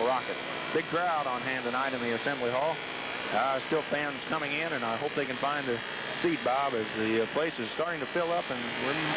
Okawville Rockets. Big crowd on hand tonight in the Assembly Hall. Still fans coming in, and I hope they can find a seat, Bob, as the place is starting to fill up, and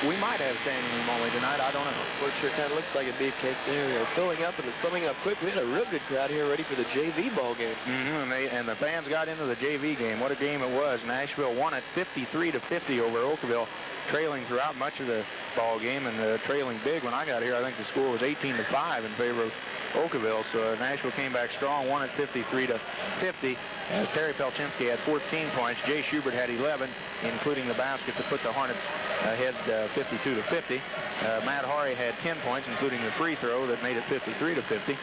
we might have standing room only tonight. I don't know. Well, it sure kind of looks like a beefcake too. They're filling up, and it's filling up quick. We had a real good crowd here ready for the JV ball game. And the fans got into the JV game. What a game it was. Nashville won it 53-50 over Okawville, trailing throughout much of the ball game, and trailing big. When I got here, I think the score was 18-5 in favor of Okawville. So Nashville came back strong, won it 53-50, as Terry Pelchinski had 14 points. Jay Schubert had 11, including the basket to put the Hornets ahead 52-50. Matt Horry had 10 points, including the free throw that made it 53-50.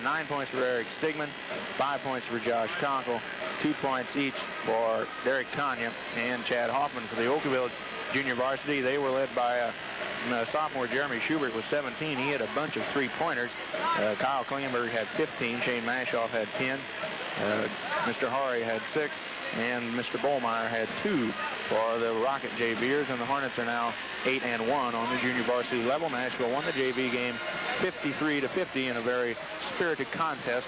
9 points for Eric Stigman, 5 points for Josh Conkle, 2 points each for Derek Tanya and Chad Hoffman for the Okawville junior varsity. They were led by sophomore Jeremy Schubert with 17. He had a bunch of three-pointers. Kyle Klingenberg had 15. Shane Mashoff had 10. Mr. Horry had 6. And Mr. Bollmeyer had 2 for the Rocket JVers. And the Hornets are now 8-1 on the junior varsity level. Nashville won the JV game 53-50 in a very spirited contest,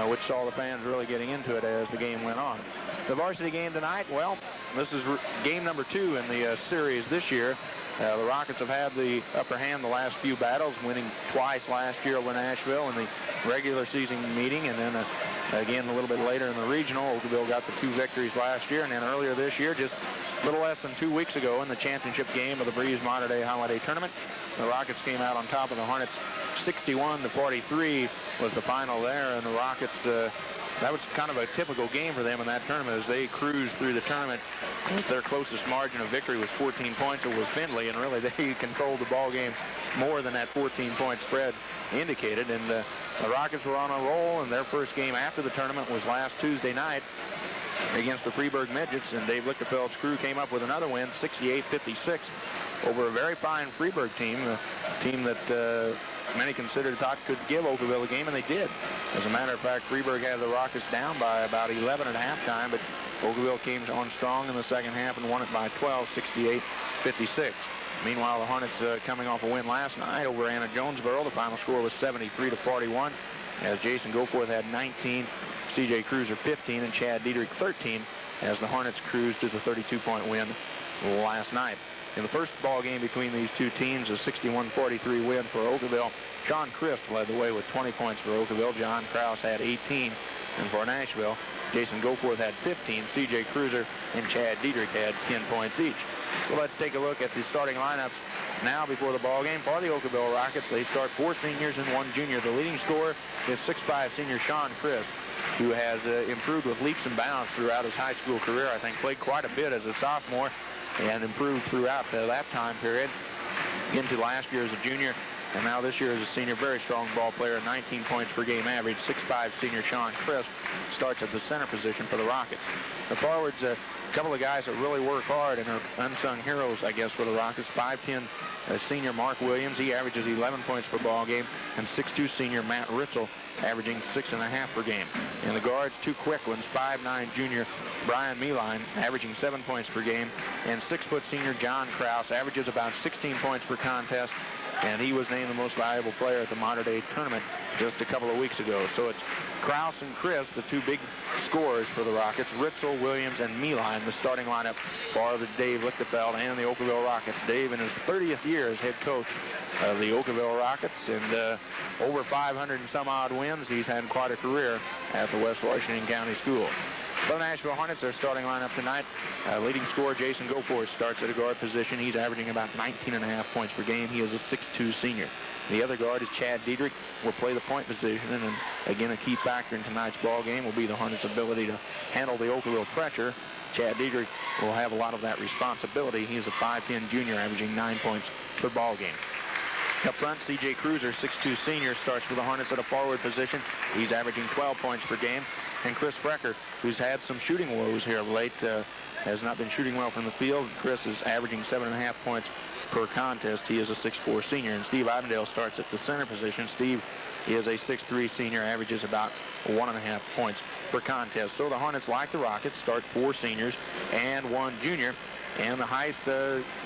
which saw the fans really getting into it as the game went on. The varsity game tonight, well, this is game number 2 in the series this year. The Rockets have had the upper hand the last few battles, winning twice last year over Nashville in the regular season meeting, and then again a little bit later in the regional. Okawville got the 2 victories last year, and then earlier this year, just a little less than 2 weeks ago in the championship game of the Breeze Mater Dei Holiday Tournament, the Rockets came out on top of the Hornets 61-43 was the final there, and the Rockets, that was kind of a typical game for them in that tournament as they cruised through the tournament. Their closest margin of victory was 14 points over Findlay, and really they controlled the ball game more than that 14-point spread indicated. And the Rockets were on a roll, and their first game after the tournament was last Tuesday night against the Freeburg Midgets, and Dave Lichtenfeld's crew came up with another win, 68-56, over a very fine Freeburg team, a team that many considered thought could give Okawville a game, and they did. As a matter of fact, Freeburg had the Rockets down by about 11 at halftime, but Okawville came on strong in the second half and won it by 12, 68-56. Meanwhile, the Hornets coming off a win last night over Anna Jonesboro. The final score was 73-41, as Jason Goforth had 19, C.J. Cruiser 15, and Chad Diedrich 13, as the Hornets cruised to the 32-point win last night. In the first ball game between these two teams, a 61-43 win for Okawville. Sean Christ led the way with 20 points for Okawville. John Krause had 18. And for Nashville, Jason Goforth had 15. C.J. Cruiser and Chad Diedrich had 10 points each. So let's take a look at the starting lineups now before the ball game. For the Okawville Rockets, they start 4 seniors and 1 junior. The leading scorer is 6'5" senior Sean Christ, who has improved with leaps and bounds throughout his high school career. I think played quite a bit as a sophomore and improved throughout that time period into last year as a junior, and now this year as a senior. Very strong ball player, 19 points per game average. 6'5" senior Sean Crisp starts at the center position for the Rockets. The forwards, a couple of guys that really work hard and are unsung heroes, I guess, for the Rockets. 5'10" senior Mark Williams, he averages 11 points per ball game, and 6'2" senior Matt Ritzel, averaging 6.5 per game. In the guards, 2 quick ones, 5'9" junior Brian Meline, averaging 7 points per game, and 6' senior John Krause, averages about 16 points per contest, and he was named the most valuable player at the Mater Dei tournament just a couple of weeks ago. So it's Krause and Chris, the 2 big scorers for the Rockets. Ritzel, Williams, and Meline, the starting lineup for the Dave Lichtenfeld and the Okawville Rockets. Dave in his 30th year as head coach of the Okawville Rockets, and over 500 and some odd wins. He's had quite a career at the West Washington County School. For the Nashville Hornets, their starting lineup tonight, leading scorer Jason Goforth starts at a guard position. He's averaging about 19.5 points per game. He is a 6'2" senior. The other guard is Chad Diedrich, will play the point position, and again, a key factor in tonight's ball game will be the Hornets' ability to handle the Okawville pressure. Chad Diedrich will have a lot of that responsibility. He's a 5'10" junior, averaging 9 points per ball game. Up front, C.J. Cruiser, 6'2" senior, starts for the Hornets at a forward position. He's averaging 12 points per game. And Chris Frecker, who's had some shooting woes here of late, has not been shooting well from the field. Chris is averaging 7.5 points per contest. He is a 6'4" senior. And Steve Ivendale starts at the center position. Steve is a 6'3" senior, averages about 1.5 points per contest. So the Hornets, like the Rockets, start 4 seniors and 1 junior. And the height,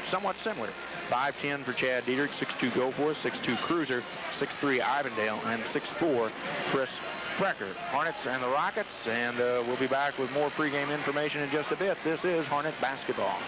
somewhat similar. 5'10" for Chad Dietrich, 6'2" Goforth, 6'2" Cruiser, 6'3" Ivandale, and 6'4" Chris Frecker. Hornets and the Rockets, and we'll be back with more pregame information in just a bit. This is Hornet basketball.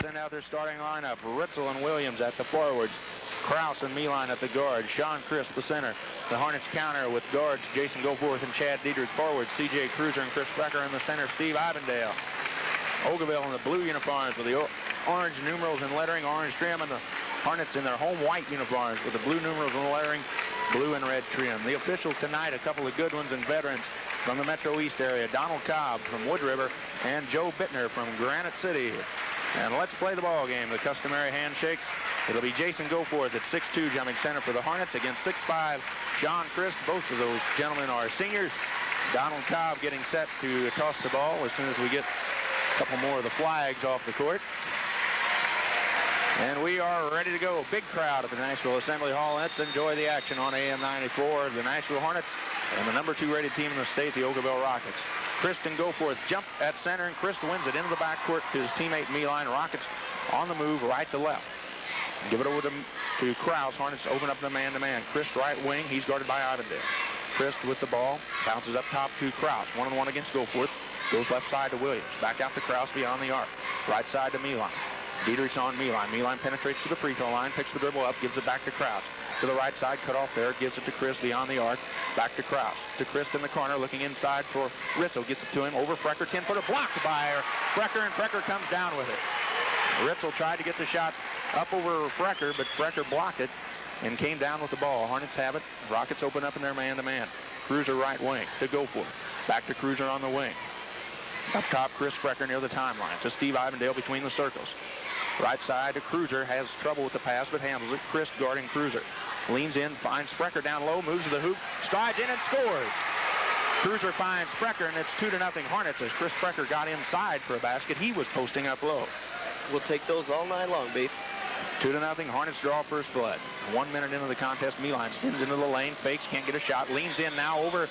send out their starting lineup. Ritzel and Williams at the forwards. Kraus and Meeline at the guard. Sean Christ, the center. The Hornets counter with guards Jason Goforth and Chad Diedrich forwards. C.J. Cruiser and Chris Sprecher in the center. Steve Ivendale. Okawville in the blue uniforms with the orange numerals and lettering, orange trim, and the Hornets in their home white uniforms with the blue numerals and lettering, blue and red trim. The officials tonight, a couple of good ones and veterans from the Metro East area. Donald Cobb from Wood River and Joe Bittner from Granite City. And let's play the ball game. The customary handshakes. It'll be Jason Goforth at 6'2", jumping center for the Hornets against 6'5", Sean Christ. Both of those gentlemen are seniors. Donald Cobb getting set to toss the ball as soon as we get a couple more of the flags off the court. And we are ready to go. Big crowd at the Nashville Assembly Hall. Let's enjoy the action on AM 94. The Nashville Hornets and the number 2 rated team in the state, the Okawville Rockets. Kristen Goforth jump at center, and Christ wins it into the backcourt to his teammate Meeline. Rockets on the move right to left. Give it over to Kraus. Hornets open up the man-to-man. Christ right wing. He's guarded by Ivendale. Christ with the ball. Bounces up top to Kraus. 1-on-1 against Goforth. Goes left side to Williams. Back out to Kraus beyond the arc. Right side to Meeline. Diedrich's on Meeline. Meeline penetrates to the free throw line. Picks the dribble up. Gives it back to Kraus. To the right side. Cut off there. Gives it to Christ beyond the arc. Back to Kraus. To Christ in the corner. Looking inside for Ritzel. Gets it to him. Over Frecker. 10-footer blocked by Frecker. And Frecker comes down with it. Ritzel tried to get the shot up over Frecker, but Frecker blocked it and came down with the ball. Hornets have it. Rockets open up in their man-to-man. Cruiser right wing to Goforth. Back to Cruiser on the wing. Up top, Chris Frecker near the timeline. To Steve Ivendale between the circles. Right side to Cruiser. Has trouble with the pass, but handles it. Chris guarding Cruiser. Leans in, finds Frecker down low, moves to the hoop, strides in and scores. Cruiser finds Frecker, and it's 2-0 Hornets as Chris Frecker got inside for a basket. He was posting up low. We'll take those all night long, Beef. 2-0. Hornets draw first blood. 1 minute into the contest, Meeline spins into the lane, fakes, can't get a shot, leans in now over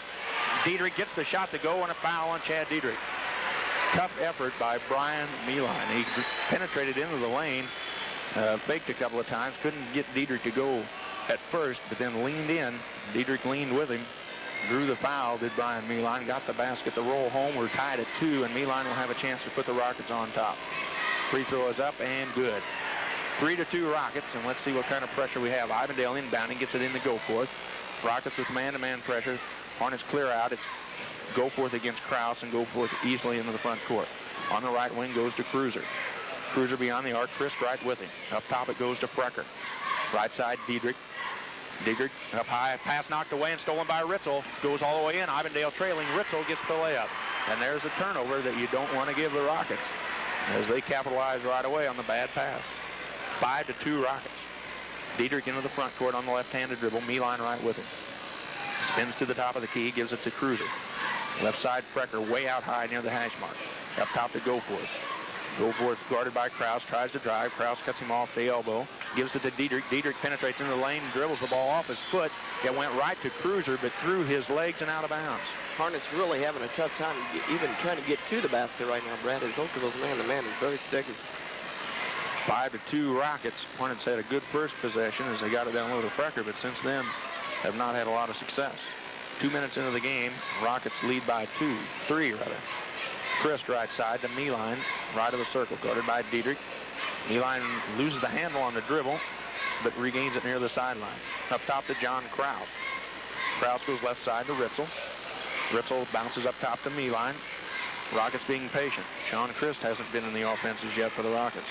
Diedrich, gets the shot to go, and a foul on Chad Diedrich. Tough effort by Brian Meeline. He penetrated into the lane, faked a couple of times, couldn't get Diedrich to go at first, but then leaned in. Diedrich leaned with him, drew the foul, did Brian Meeline, got the basket to roll home. We're tied at 2, and Meeline will have a chance to put the Rockets on top. Free throw is up and good. 3-2 Rockets, and let's see what kind of pressure we have. Ivendale inbounding, gets it in to Goforth. Rockets with man-to-man pressure. Hornets clear out. It's Goforth against Kraus, and Goforth easily into the front court. On the right wing goes to Cruiser. Cruiser beyond the arc. Chris right with him. Up top it goes to Frecker. Right side Diedrich. Diedrich up high. Pass knocked away and stolen by Ritzel. Goes all the way in. Ivendale trailing. Ritzel gets the layup. And there's a turnover that you don't want to give the Rockets, as they capitalize right away on the bad pass. 5-2 Rockets. Diedrich into the front court on the left-handed dribble. Meeline right with him. Spins to the top of the key, gives it to Cruiser. Left side Frecker way out high near the hash mark. Up top to Goforth. Goforth guarded by Kraus, tries to drive. Kraus cuts him off the elbow. Gives it to Diedrich. Diedrich penetrates into the lane, dribbles the ball off his foot. It went right to Cruiser, but through his legs and out of bounds. Hornets really having a tough time even trying to get to the basket right now, Brad. As Okawville's man-to-man is very sticky. 5-2 Rockets. Hornets had a good first possession as they got it down low to Frecker, but since then have not had a lot of success. 2 minutes into the game, Rockets lead by 3 rather. Christ right side to Meeline, right of the circle, guarded by Diedrich. Meeline loses the handle on the dribble, but regains it near the sideline. Up top to John Kraus. Kraus goes left side to Ritzel. Ritzel bounces up top to Meeline. Rockets being patient. Sean Christ hasn't been in the offenses yet for the Rockets.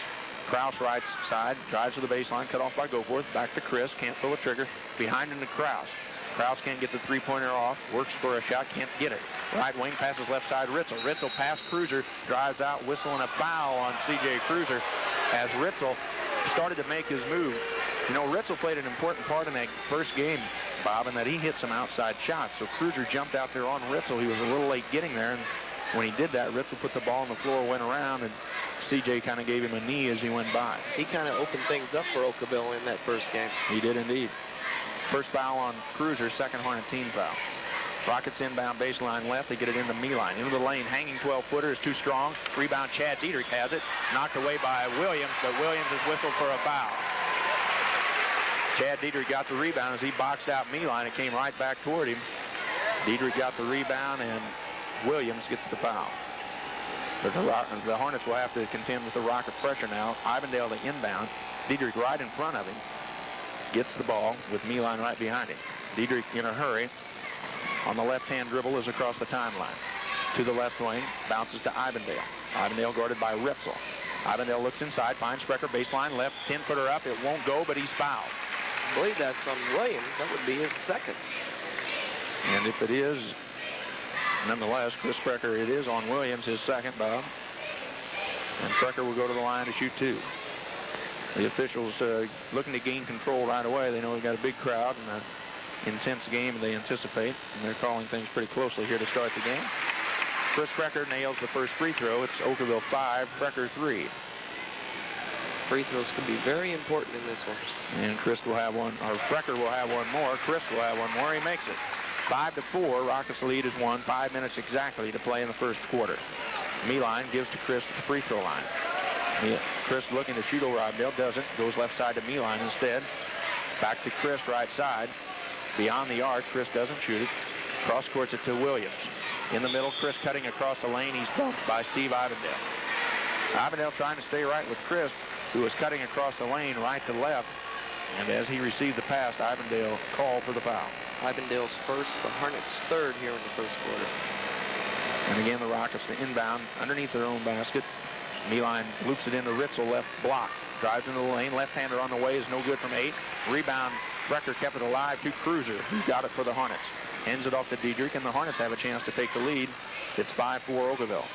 Kraus right side, drives to the baseline, cut off by Goforth. Back to Christ, can't pull the trigger. Behind him to Kraus. Kraus can't get the three-pointer off, works for a shot, can't get it. Right wing passes left side Ritzel. Ritzel past Cruiser, drives out, whistling a foul on C.J. Cruiser as Ritzel started to make his move. You know, Ritzel played an important part in that first game, Bob, in that he hit some outside shots. So Cruiser jumped out there on Ritzel. He was a little late getting there, and when he did that, Ritzel put the ball on the floor, went around, and C.J. kind of gave him a knee as he went by. He kind of opened things up for Okawville in that first game. He did indeed. First foul on Cruiser, second Hornet team foul. Rockets inbound baseline left. They get it into Meeline. Into the lane, hanging 12-footer is too strong. Rebound, Chad Diedrich has it. Knocked away by Williams, but Williams is whistled for a foul. Chad Diedrich got the rebound as he boxed out Meeline. It came right back toward him. Diedrich got the rebound, and Williams gets the foul. But the Hornets will have to contend with the Rocket pressure now. Ivandale the inbound. Diedrich right in front of him. Gets the ball with Meeline right behind him. Diedrich in a hurry. On the left-hand dribble is across the timeline. To the left wing, bounces to Ivandale. Ivandale guarded by Ritzel. Ivandale looks inside, finds Sprecher, baseline left, 10-footer up. It won't go, but he's fouled. I believe that's on Williams. That would be his second. And if it is, nonetheless, Chris Sprecher, it is on Williams, his second, Bob. And Sprecher will go to the line to shoot 2. The officials looking to gain control right away. They know we've got a big crowd and an intense game they anticipate, and they're calling things pretty closely here to start the game. Chris Sprecher nails the first free throw. It's Okawville 5, Sprecher 3. Free throws could be very important in this one. And Chris will have one, or Sprecher will have one more. Chris will have one more. He makes it. 5-4. Rockets lead is 1. 5 minutes exactly to play in the first quarter. Meeline gives to Chris at the free throw line. Chris looking to shoot over Ivandale, doesn't. Goes left side to Meeline instead. Back to Chris right side. Beyond the arc, Chris doesn't shoot it. Cross courts it to Williams. In the middle, Chris cutting across the lane. He's bumped by Steve Ivandale. Ivandale trying to stay right with Chris, who was cutting across the lane right to left. And as he received the pass, Ivandale called for the foul. Ivandale's first, the Hornets' third here in the first quarter. And again, the Rockets to inbound underneath their own basket. Meeline loops it into Ritzel, left block. Drives into the lane. Left-hander on the way is no good from 8. Rebound, Sprecher kept it alive to Cruiser, who got it for the Hornets. Hands it off to Diedrich, and the Hornets have a chance to take the lead. It's 5-4 Okawville.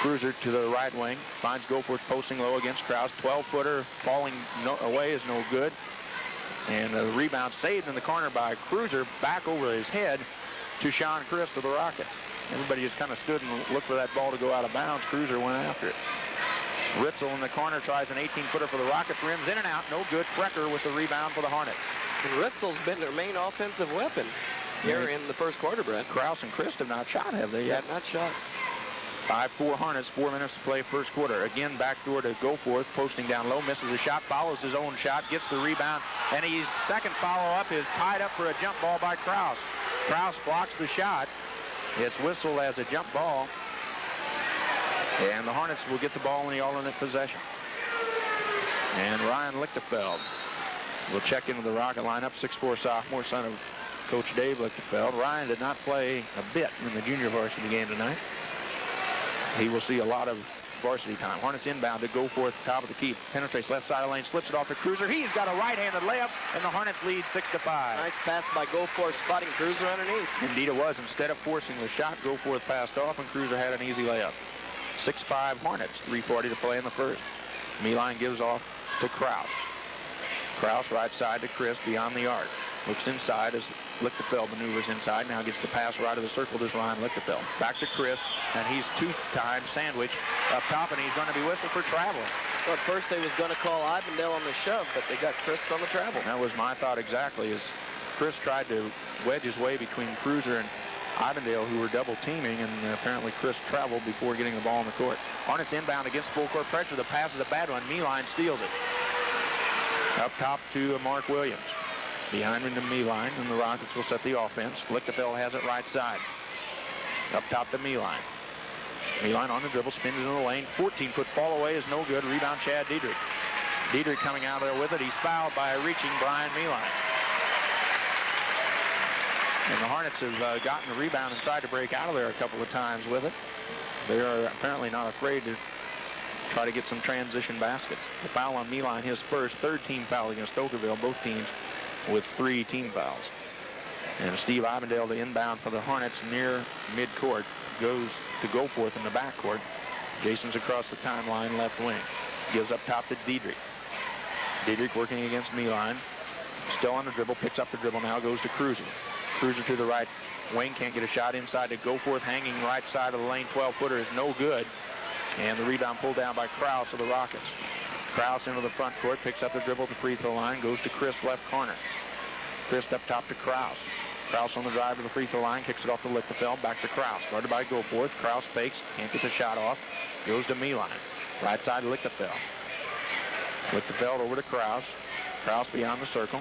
Cruiser to the right wing. Finds Goforth posting low against Krause. 12-footer falling away is no good. And the rebound saved in the corner by Cruiser. Back over his head to Sean Chris for the Rockets. Everybody just kind of stood and looked for that ball to go out of bounds. Cruiser went after it. Ritzel in the corner tries an 18-footer for the Rockets. Rims in and out. No good. Sprecher with the rebound for the Hornets. And Ritzel's been their main offensive weapon here in the first quarter, Brett. Krause and Christ have not shot, have they? Have not shot. 5-4 Hornets, 4 minutes to play first quarter. Again, backdoor to Goforth, posting down low, misses a shot, follows his own shot, gets the rebound, and his second follow-up is tied up for a jump ball by Krause. Krause blocks the shot. It's whistled as a jump ball, and the Hornets will get the ball in the alternate possession. And Ryan Lichtenfeld will check into the Rocket lineup, 6'4" sophomore, son of Coach Dave Lichtenfeld. Ryan did not play a bit in the junior varsity game tonight. He will see a lot of varsity time. Hornets inbound to Goforth, top of the key. Penetrates left side of the lane, slips it off to Cruiser. He's got a right-handed layup, and the Hornets lead 6-5. Nice pass by Goforth, spotting Cruiser underneath. Indeed it was. Instead of forcing the shot, Goforth passed off, and Cruiser had an easy layup. 6-5 Hornets, 3:40 to play in the first. Meeline gives off to Krause. Krause right side to Chris beyond the arc. Looks inside as Lichtenfeld maneuvers inside. Now gets the pass right of the circle to Ryan Lichtenfeld. Back to Chris, and he's two-time sandwich up top, and he's going to be whistled for traveling. Well, at first they was going to call Ivandale on the shove, but they got Chris on the travel. That was my thought exactly, as Chris tried to wedge his way between Cruiser and Ivandale, who were double teaming, and apparently Chris traveled before getting the ball in the court. Hornets inbound against full court pressure. The pass is a bad one. Meeline steals it. Up top to Mark Williams. Behind him to Meeline, and the Rockets will set the offense. Lichtenfeld has it right side. Up top to Meeline. Meeline on the dribble, spins into the lane. 14-foot fall away is no good. Rebound Chad Diedrich. Diedrich coming out there with it. He's fouled by a reaching Brian Meeline. And the Hornets have gotten the rebound and tried to break out of there a couple of times with it. They are apparently not afraid to try to get some transition baskets. The foul on Meeline, his first, third team foul against Okawville, both teams with 3 team fouls. And Steve Ivandale, the inbound for the Hornets near midcourt, goes to Goforth in the backcourt. Jason's across the timeline, left wing. Gives up top to Diedrich. Diedrich working against Meeline. Still on the dribble, picks up the dribble now, goes to Cruiser. Cruiser to the right wing, can't get a shot inside to Goforth, hanging right side of the lane. 12-footer is no good. And the rebound pulled down by Krause of the Rockets. Krause into the front court, picks up the dribble at the free throw line, goes to Chris left corner. Chris up top to Krause. Krause on the drive to the free throw line, kicks it off to Lichtenfeld, back to Krause. Guarded by Goforth. Krause fakes, can't get the shot off. Goes to Meeline. Right side to Lichtenfeld. Lichtenfeld over to Krause. Krause beyond the circle.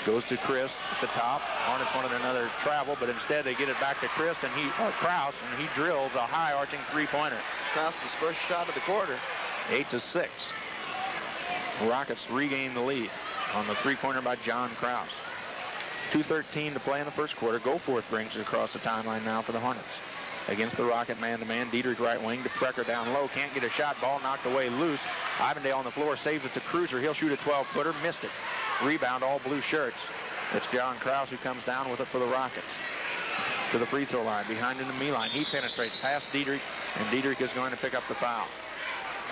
Goes to Chris at the top. Hornets wanted another travel, but instead they get it back to Kraus, and he drills a high arching three-pointer. Kraus's first shot of the quarter. 8-6. Rockets regain the lead on the three-pointer by John Kraus. 2:13 to play in the first quarter. Goforth brings it across the timeline now for the Hornets. Against the Rocket man-to-man, Dietrich right wing to Precker down low. Can't get a shot. Ball knocked away loose. Ivandale on the floor, saves it to Cruiser. He'll shoot a 12-footer. Missed it. Rebound, all blue shirts. It's John Kraus who comes down with it for the Rockets. To the free throw line. Behind in the me-line. He penetrates past Dietrich, and Dietrich is going to pick up the foul.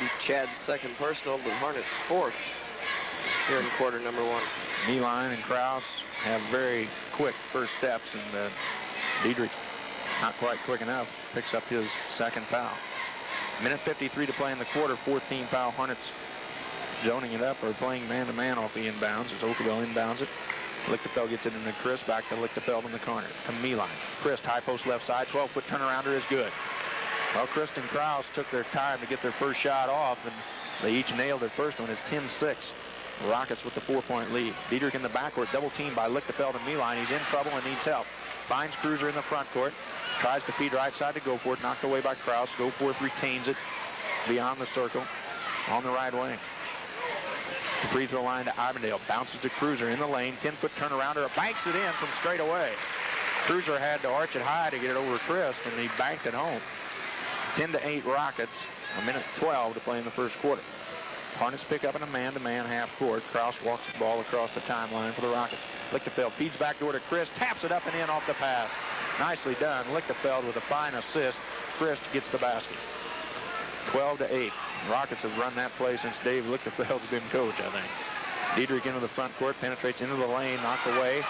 Be Chad's second personal, but Hornets fourth here in quarter number 1. Me-line and Kraus have very quick first steps, and Dietrich, not quite quick enough, picks up his second foul. Minute 53 to play in the quarter. 14 foul. Hornets zoning it up or playing man-to-man off the inbounds as Okawville inbounds it. Lichtenfeld gets it into Chris. Back to Lichtenfeld in the corner. To me-line. Chris, high post left side. 12-foot turnarounder is good. Well, Chris and Kraus took their time to get their first shot off, and they each nailed their first one. It's 10-6. Rockets with the 4-point lead. Dietrich in the backcourt, double teamed by Lichtenfeld and me-line. He's in trouble and needs help. Finds Cruiser in the front court. Tries to feed right side to Goforth. Knocked away by Kraus. Goforth retains it beyond the circle on the right wing. The free throw line to Ivandale. Bounces to Cruiser in the lane. 10-foot turnarounder. Banks it in from straight away. Cruiser had to arch it high to get it over Chris, and he banked it home. 10-8 Rockets. A minute 12 to play in the first quarter. Hornets pick up in a man-to-man half court. Kraus walks the ball across the timeline for the Rockets. Lichtenfeld feeds back door to Chris. Taps it up and in off the pass. Nicely done. Lichtenfeld with a fine assist. Chris gets the basket. 12-8. Rockets have run that play since Dave Lichtenfeld's been coach, I think. Dietrich into the front court. Penetrates into the lane. Knocked away.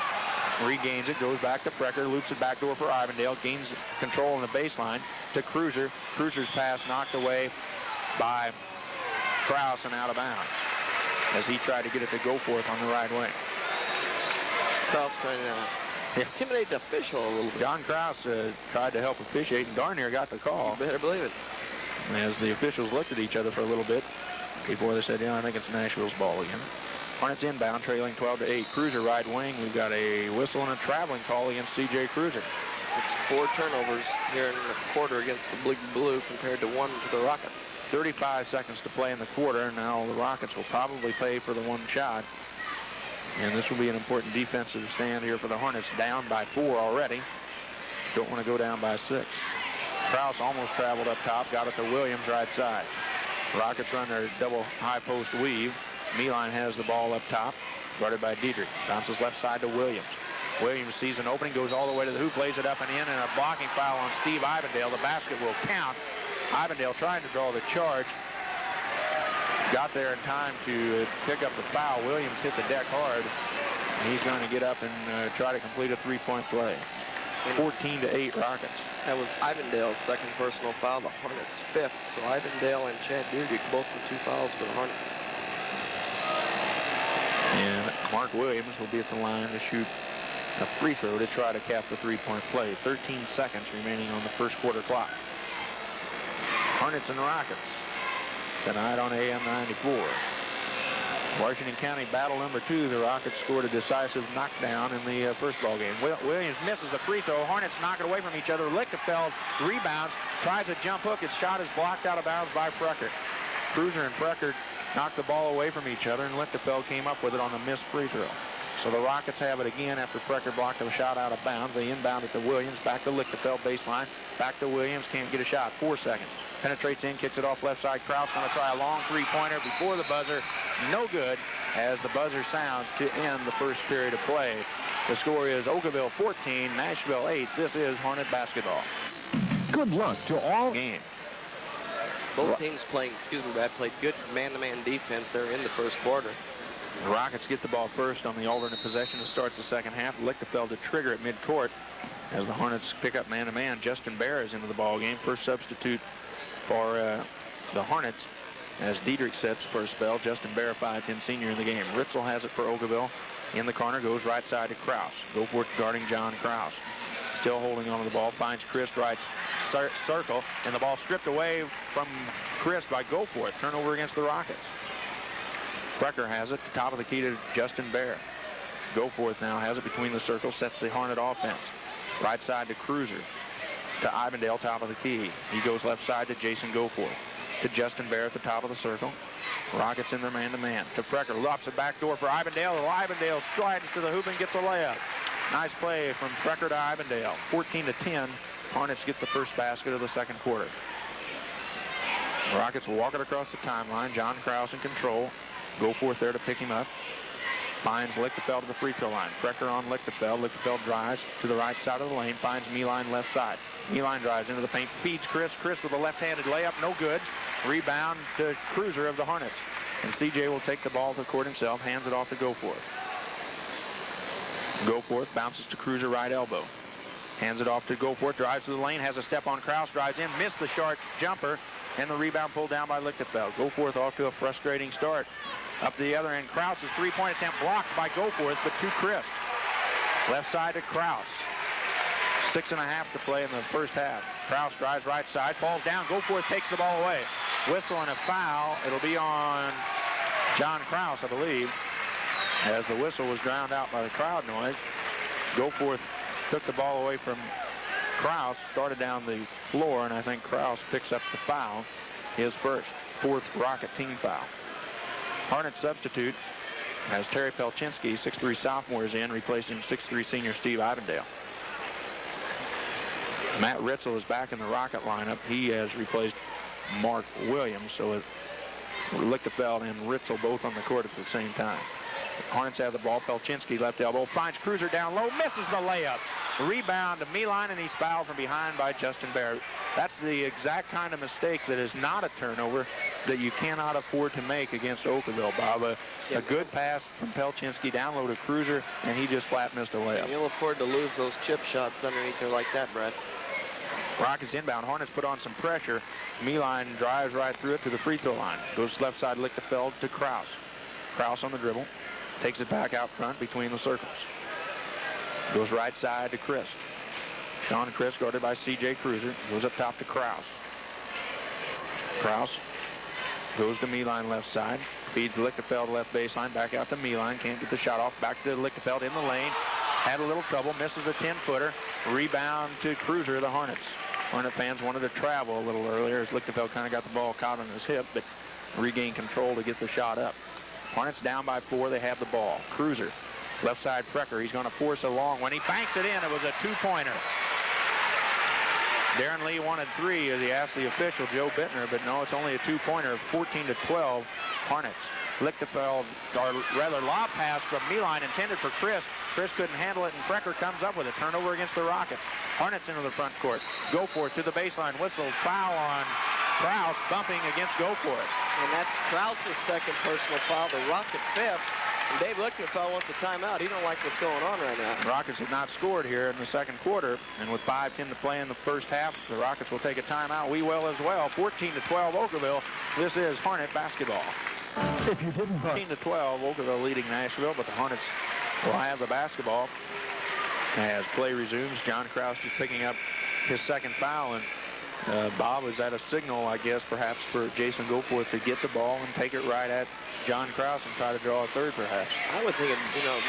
Regains it. Goes back to Precker. Loops it back door for Ivandale. Gains control in the baseline to Cruiser. Cruiser's pass knocked away by Kraus and out of bounds as he tried to get it to Goforth on the right wing. Kraus trying to intimidate the official a little bit. John Kraus tried to help officiate, and darn near got the call. You better believe it. As the officials looked at each other for a little bit before they said, I think it's Nashville's ball again. Hornets inbound, trailing 12-8. Cruiser right wing. We've got a whistle and a traveling call against C.J. Cruiser. It's 4 turnovers here in the quarter against the Big Blue compared to 1 to the Rockets. 35 seconds to play in the quarter. Now the Rockets will probably pay for the one shot. And this will be an important defensive stand here for the Hornets. Down by 4 already. Don't want to go down by 6. Kraus almost traveled up top. Got it to Williams right side. Rockets run their double high post weave. Me-line has the ball up top. Guarded by Dietrich. Bounces left side to Williams. Williams sees an opening. Goes all the way to the hoop. Lays it up and in. And a blocking foul on Steve Ivandale. The basket will count. Ivandale trying to draw the charge. Got there in time to pick up the foul. Williams hit the deck hard. And he's going to get up and try to complete a 3-point play. 14-8 Rockets. That was Ivandale's second personal foul. The Hornets' 5th. So Ivandale and Chad Dietrich both with 2 fouls for the Hornets. And Mark Williams will be at the line to shoot a free throw to try to cap the 3-point play. 13 seconds remaining on the first quarter clock. Hornets and Rockets tonight on AM 94. Washington County battle number 2. The Rockets scored a decisive knockdown in the first ball game. Williams misses the free throw. Hornets knock it away from each other. Lichtenfeld rebounds, tries a jump hook. His shot is blocked out of bounds by Precker. Cruiser and Precker knocked the ball away from each other, and Lichtenfeld came up with it on the missed free throw. So the Rockets have it again after Precker blocked the shot out of bounds. They inbound it to Williams, back to Lichtenfeld baseline, back to Williams, can't get a shot. 4 seconds. Penetrates in, kicks it off left side. Kraus going to try a long 3-pointer before the buzzer. No good as the buzzer sounds to end the first period of play. The score is Okawville 14, Nashville 8. This is Hornet basketball. Good luck to all. Game. Both teams played good man-to-man defense there in the first quarter. The Rockets get the ball first on the alternate possession to start the second half. Lichtenfeld to trigger at midcourt as the Hornets pick up man-to-man. Justin Bear is into the ball game. First substitute for the Hornets as Dietrich sets for a spell. Justin Bear, 5'10" senior in the game. Ritzel has it for Okawville. In the corner, goes right side to Kraus. Goforth guarding John Kraus. Still holding on to the ball. Finds Chris right circle. And the ball stripped away from Chris by Goforth. Turnover against the Rockets. Precker has it. The top of the key to Justin Bear. Goforth now has it between the circles, sets the Hornet offense. Right side to Cruiser. To Ivandale, top of the key. He goes left side to Jason Goforth. To Justin Bear at the top of the circle. Rockets in their man-to-man. To Precker, lofts it back door for Ivandale. Ivandale strides to the hoop and gets a layup. Nice play from Precker to Ivandale. 14-10. Hornets get the first basket of the second quarter. Rockets walk it across the timeline. John Krause in control. Goforth there to pick him up. Finds Lichtenfeld to the free throw line. Precker on Lichtenfeld. Lichtenfeld drives to the right side of the lane. Finds Meeline left side. Meeline drives into the paint. Feeds Chris. Chris with a left-handed layup. No good. Rebound to Cruiser of the Hornets. And CJ will take the ball to the court himself. Hands it off to Goforth. Goforth bounces to Cruiser right elbow. Hands it off to Goforth. Drives to the lane. Has a step on Krause. Drives in. Missed the short jumper. And the rebound pulled down by Lichtenfeld. Goforth off to a frustrating start. Up to the other end, Krause's three-point attempt blocked by Goforth, but to Chris. Left side to Krause. 6.5 to play in the first half. Krause drives right side, falls down. Goforth takes the ball away. Whistle and a foul. It'll be on John Krause, I believe, as the whistle was drowned out by the crowd noise. Goforth took the ball away from Krause, started down the floor, and I think Krause picks up the foul. His first, fourth Rocket team foul. Hornet substitute as Terry Pelchinski, 6'3 sophomore, is in, replacing 6'3 senior Steve Ivandale. Matt Ritzel is back in the Rocket lineup. He has replaced Mark Williams, so Lichtenfeld and Ritzel both on the court at the same time. Hornets have the ball. Pelchinski left elbow finds Cruiser down low, misses the layup. Rebound to Meeline, and he's fouled from behind by Justin Bear. That's the exact kind of mistake that is not a turnover that you cannot afford to make against Okawville, Bob. A good pass from Pelchinski down low to Cruiser, and he just flat missed a layup. You'll afford to lose those chip shots underneath there like that, Brett. Rockets inbound. Hornets put on some pressure. Meeline drives right through it to the free throw line. Goes left side Lichtenfeld to Krause. Krause on the dribble. Takes it back out front between the circles. Goes right side to Chris. Sean Chris guarded by C.J. Cruiser. Goes up top to Krause. Krause goes to Meeline left side. Feeds Lichtenfeld left baseline. Back out to Meeline. Can't get the shot off. Back to Lichtenfeld in the lane. Had a little trouble. Misses a 10-footer. Rebound to Cruiser of the Hornets. Hornet fans wanted to travel a little earlier as Lichtenfeld kind of got the ball caught on his hip, but regained control to get the shot up. Hornets down by 4. They have the ball. Cruiser. Left side Precker. He's going to force a long one. He banks it in. It was a two-pointer. Darren Lee wanted 3 as he asked the official, Joe Bittner, but no, it's only a two-pointer. 14-12 Hornets. Lichtenfeld, or rather lob pass from Meeline intended for Chris. Chris couldn't handle it, and Precker comes up with a turnover against the Rockets. Hornets into the front court. Goforth to the baseline. Whistles. Foul on Krause, bumping against Goforth. And that's Krause's second personal foul. The Rocket fifth. And Dave Lichtenfeld wants a timeout. He don't like what's going on right now. The Rockets have not scored here in the second quarter, and with 5:10 to play in the first half, the Rockets will take a timeout. We will as well. 14-12 Okawville. This is Hornet basketball. If you didn't 14-12 Okawville leading Nashville, but the Hornets will have the basketball as play resumes. John Krause is picking up his second foul, and Bob, is that a signal, I guess, perhaps for Jason Goforth to get the ball and take it right at John Krause and try to draw a third, perhaps? I would think it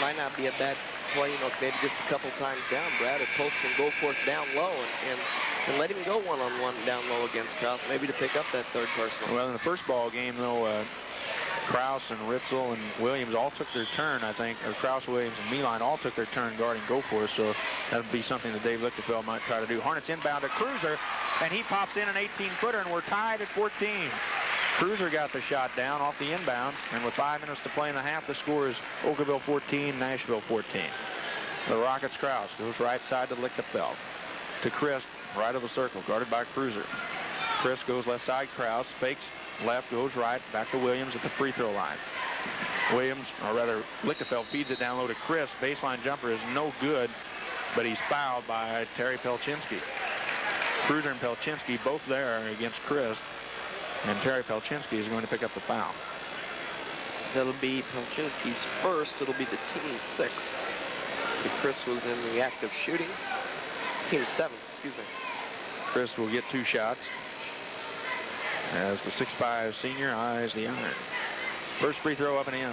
might not be a bad play, maybe just a couple times down, Brad, and posting Goforth down low and let him go one-on-one down low against Krause, maybe to pick up that third personal. Well, in the first ball game, though, Krause and Ritzel and Williams all took their turn, I think, or Krause, Williams, and Meeline all took their turn guarding Goforth, so that would be something that Dave Lichtenfeld might try to do. Hornets inbound to Cruiser, and he pops in an 18-footer, and we're tied at 14. Cruiser got the shot down off the inbounds, and with 5 minutes to play in the half, the score is Okawville 14, Nashville 14. The Rockets Krause goes right side to Lichtenfeld. To Chris, right of the circle, guarded by Cruiser. Chris goes left side, Krause fakes, left, goes right, back to Williams at the free throw line. Williams, or rather Lichtenfeld, feeds it down low to Chris. Baseline jumper is no good, but he's fouled by Terry Pelchinski. Cruiser and Pelchinski both there against Chris, and Terry Pelchinski is going to pick up the foul. That'll be Pelchinski's first. It'll be the team's 6th. Chris was in the act of shooting. Team's 7th, excuse me. Chris will get 2 shots as the 6'5 senior eyes the iron. First free throw up and in.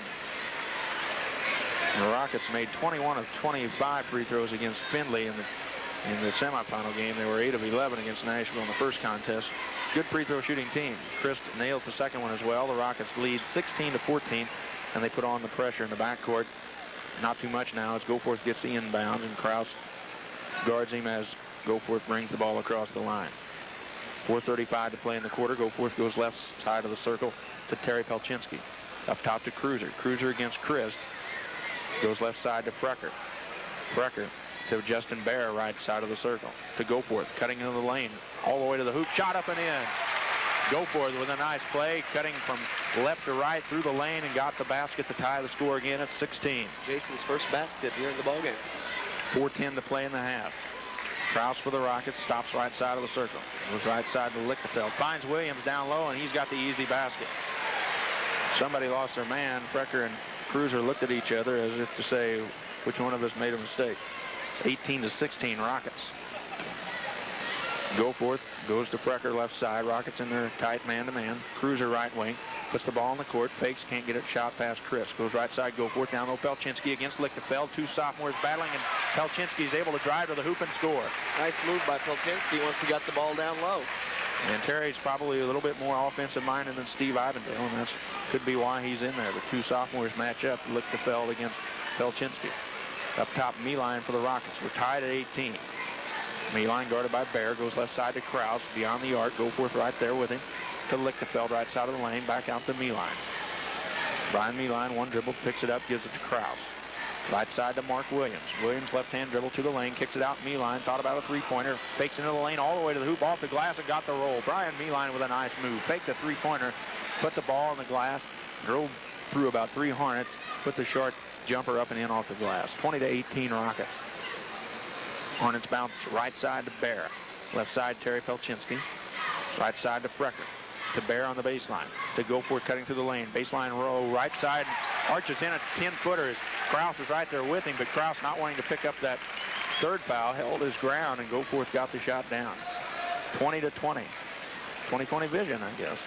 The Rockets made 21 of 25 free throws against Findlay in the semifinal game. They were 8 of 11 against Nashville in the first contest. Good free throw shooting team. Christ nails the second one as well. The Rockets lead 16-14, and they put on the pressure in the backcourt. Not too much now as Goforth gets the inbound, and Krause guards him as Goforth brings the ball across the line. 4:35 to play in the quarter. Goforth goes left side of the circle to Terry Pelchinski. Up top to Cruiser. Cruiser against Christ. Goes left side to Frecker. Frecker to Justin Bear, right side of the circle. To Goforth, cutting into the lane, all the way to the hoop. Shot up and in. Goforth with a nice play, cutting from left to right through the lane and got the basket to tie the score again at 16. Jason's first basket here in the ballgame. 4:10 to play in the half. Krause for the Rockets, stops right side of the circle. Goes right side to Lichtenfeld. Finds Williams down low, and he's got the easy basket. Somebody lost their man. Frecker and Cruiser looked at each other as if to say, which one of us made a mistake? It's 18-16 Rockets. Goforth goes to Frecker left side. Rockets in their tight man-to-man. Cruiser right wing. Puts the ball in the court. Fakes, can't get it. Shot past Chris. Goes right side. Goforth down low. Pelchinski against Lichtenfeld. Two sophomores battling, and Pelchinski is able to drive to the hoop and score. Nice move by Pelchinski once he got the ball down low. And Terry's probably a little bit more offensive-minded than Steve Ivendale, and that could be why he's in there. The two sophomores match up. Lichtenfeld against Pelchinski. Up top, Meeline for the Rockets. We're tied at 18. Meeline guarded by Bear. Goes left side to Krause. Beyond the arc. Goforth right there with him. To Lichtenfeld, right side of the lane. Back out to Meeline. Brian Meeline, one dribble, picks it up, gives it to Krause. Right side to Mark Williams. Williams left-hand dribble to the lane, kicks it out. Meeline thought about a three-pointer, fakes into the lane all the way to the hoop, off the glass, and got the roll. Brian Meeline with a nice move. Faked the three-pointer, put the ball in the glass, drove through about 3 Hornets, put the short jumper up and in off the glass. 20-18 Rockets. Hornets bounce right side to Bear. Left side, Terry Pelchinski. Right side to Frecker. To Bear on the baseline. To Goforth cutting through the lane. Baseline row, right side. Arches in a 10-footer as Krause is right there with him, but Krause not wanting to pick up that third foul, held his ground, and Goforth got the shot down. 20-20. 20-20 vision, I guess.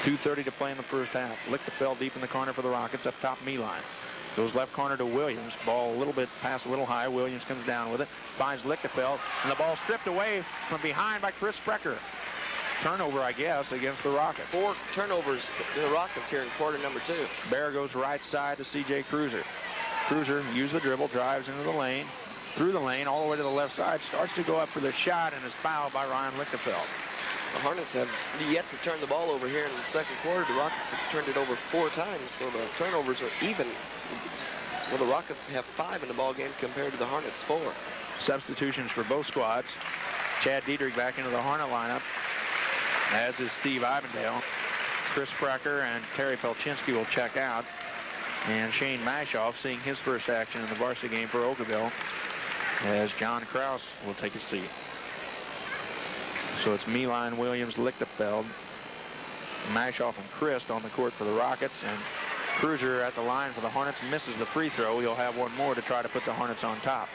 2:30 to play in the first half. Lichtenfeld deep in the corner for the Rockets. Up top, Meeline. Goes left corner to Williams. Ball a little bit, pass a little high. Williams comes down with it. Finds Lichtenfeld, and the ball stripped away from behind by Chris Frecker. Turnover, I guess, against the Rockets. 4 turnovers to the Rockets here in quarter number 2. Bear goes right side to C.J. Cruiser. Cruiser used the dribble, drives into the lane, through the lane, all the way to the left side, starts to go up for the shot, and is fouled by Ryan Lichtenfeld. The Hornets have yet to turn the ball over here in the second quarter. The Rockets have turned it over 4 times, so the turnovers are even. Well, the Rockets have 5 in the ball game compared to the Hornets 4. Substitutions for both squads. Chad Diedrich back into the Hornet lineup, as is Steve Ivendale. Chris Frecker and Terry Pelchinski will check out. And Shane Mashoff seeing his first action in the varsity game for Okawville, as John Krause will take a seat. So it's Meeline, Williams, Lichtenfeld, Mashoff, and Christ on the court for the Rockets. And Cruiser at the line for the Hornets misses the free throw. He'll have one more to try to put the Hornets on top.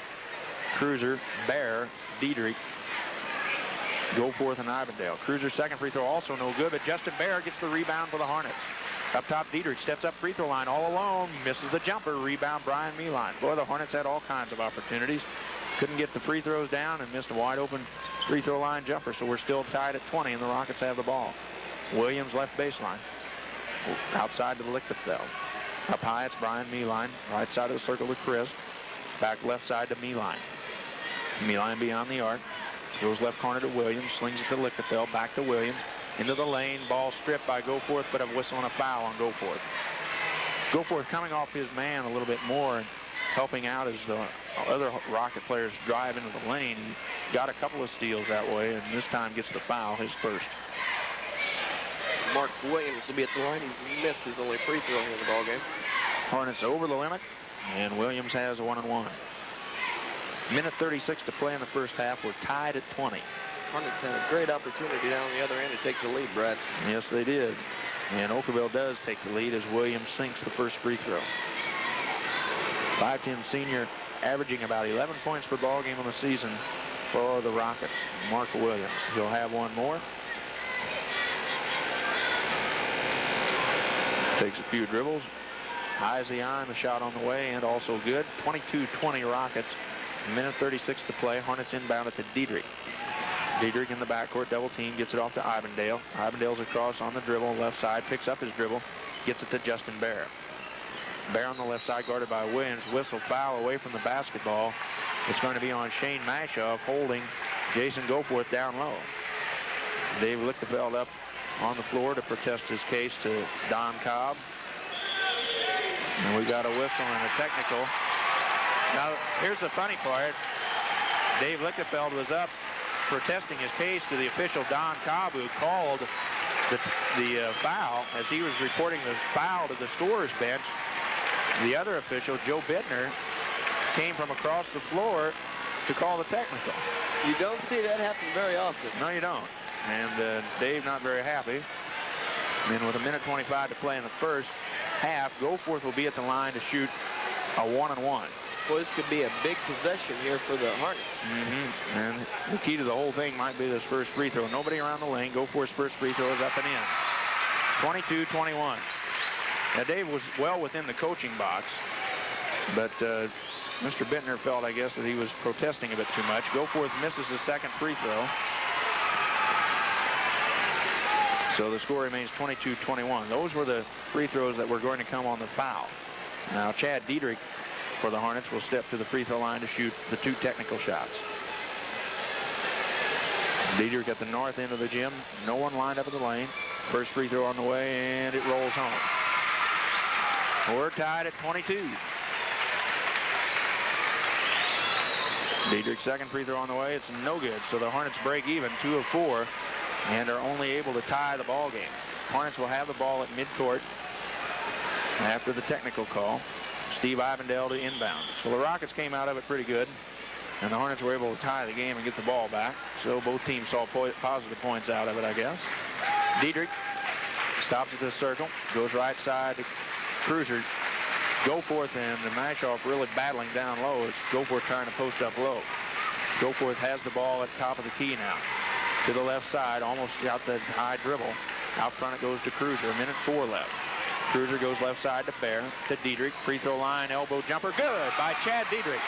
Cruiser, Bear, Diedrich, Goforth, and Ivendale. Cruiser's second free throw also no good, but Justin Bear gets the rebound for the Hornets. Up top, Diedrich steps up free throw line all alone, misses the jumper. Rebound, Brian Meeline. Boy, the Hornets had all kinds of opportunities. Couldn't get the free throws down and missed a wide open free throw line jumper, so we're still tied at 20, and the Rockets have the ball. Williams left baseline. Outside to Lichtenfeld. Up high, it's Brian Meeline. Right side of the circle to Chris. Back left side to Meeline. Meeline beyond the arc. Goes left corner to Williams. Slings it to Lichtenfeld. Back to Williams. Into the lane. Ball stripped by Goforth, but a whistle and a foul on Goforth. Goforth coming off his man a little bit more and helping out as the other Rocket players drive into the lane. He got a couple of steals that way, and this time gets the foul, his first. Mark Williams will be at the line. He's missed his only free throw here in the ballgame. Hornets over the limit, and Williams has a 1-and-1. Minute 36 to play in the first half. We're tied at 20. Hornets had a great opportunity down the other end to take the lead, Brad. Yes, they did. And Okawville does take the lead as Williams sinks the first free throw. 5'10" senior, averaging about 11 points per ball game on the season for the Rockets. Mark Williams. He'll have one more. Takes a few dribbles. High as the iron, the shot on the way, and also good. 22-20 Rockets. Minute 36 to play. Hornets inbound it to Diedrich. Diedrich in the backcourt, double team, gets it off to Ivendale. Ivendale's across on the dribble, left side, picks up his dribble, gets it to Justin Bear. Bear on the left side, guarded by Williams. Whistle, foul away from the basketball. It's going to be on Shane Mashoff, holding Jason Goforth down low. Dave Lichtenfeld up on the floor to protest his case to Don Cobb. And we got a whistle and a technical. Now, here's the funny part. Dave Lichtenfeld was up protesting his case to the official Don Cobb, who called the foul as he was reporting the foul to the scorer's bench. The other official, Joe Bittner, came from across the floor to call the technical. You don't see that happen very often. No, you don't. And Dave not very happy. And then with 1:25 to play in the first half, Goforth will be at the line to shoot a 1-and-1. Boy, this could be a big possession here for the Hornets. And the key to the whole thing might be this first free throw. Nobody around the lane. Goforth's first free throw is up and in. 22-21. Now, Dave was well within the coaching box, but Mr. Bittner felt, I guess, that he was protesting a bit too much. Goforth misses his second free throw. So the score remains 22-21. Those were the free throws that were going to come on the foul. Now, Chad Diedrich for the Hornets will step to the free throw line to shoot the 2 technical shots. Diedrich at the north end of the gym. No one lined up in the lane. First free throw on the way, and it rolls home. We're tied at 22. Diedrich's second free throw on the way. It's no good. So the Hornets break even, 2 of 4, and are only able to tie the ball game. Hornets will have the ball at midcourt after the technical call. Steve Ivendale to inbound. So the Rockets came out of it pretty good, and the Hornets were able to tie the game and get the ball back. So both teams saw positive points out of it, I guess. Diedrich stops at the circle, goes right side to Cruiser. Goforth and Mashoff really battling down low as Goforth trying to post up low. Goforth has the ball at the top of the key now. To the left side, almost out the high dribble. Out front it goes to Cruiser. 1:04 left. Cruiser goes left side to Bear, to Diedrich. Free throw line, elbow jumper. Good by Chad Diedrich.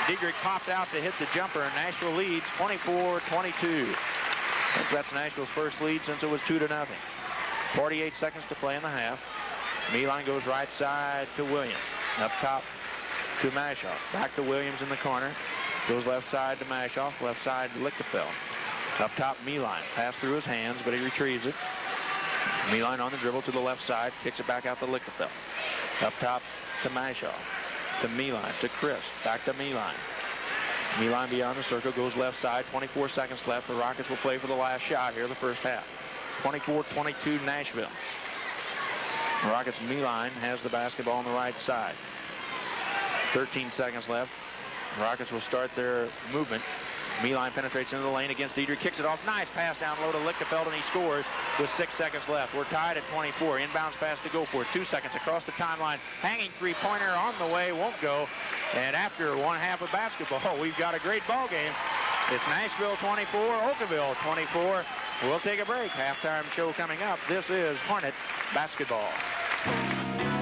Diedrich popped out to hit the jumper, and Nashville leads 24-22. That's Nashville's first lead since it was 2-0. 48 seconds to play in the half. Milan goes right side to Williams. Up top to Mashoff. Back to Williams in the corner. Goes left side to Mashoff. Left side to Lichtenfeld. Up top, Milan. Pass through his hands, but he retrieves it. Milan on the dribble to the left side. Kicks it back out to Lichtenfeld. Up top to Mashoff. To Milan. To Chris. Back to Milan. Milan beyond the circle. Goes left side. 24 seconds left. The Rockets will play for the last shot here the first half. 24-22 Nashville. Rockets Milan has the basketball on the right side. 13 seconds left. Rockets will start their movement. Milan penetrates into the lane against Diedrich, kicks it off. Nice pass down low to Lichtenfeld, and he scores with 6 seconds left. We're tied at 24. Inbounds pass to Goforth. 2 seconds across the timeline. Hanging three-pointer on the way, won't go. And after one half of basketball, we've got a great ball game. It's Nashville 24, Okawville 24. We'll take a break. Halftime show coming up. This is Hornet basketball.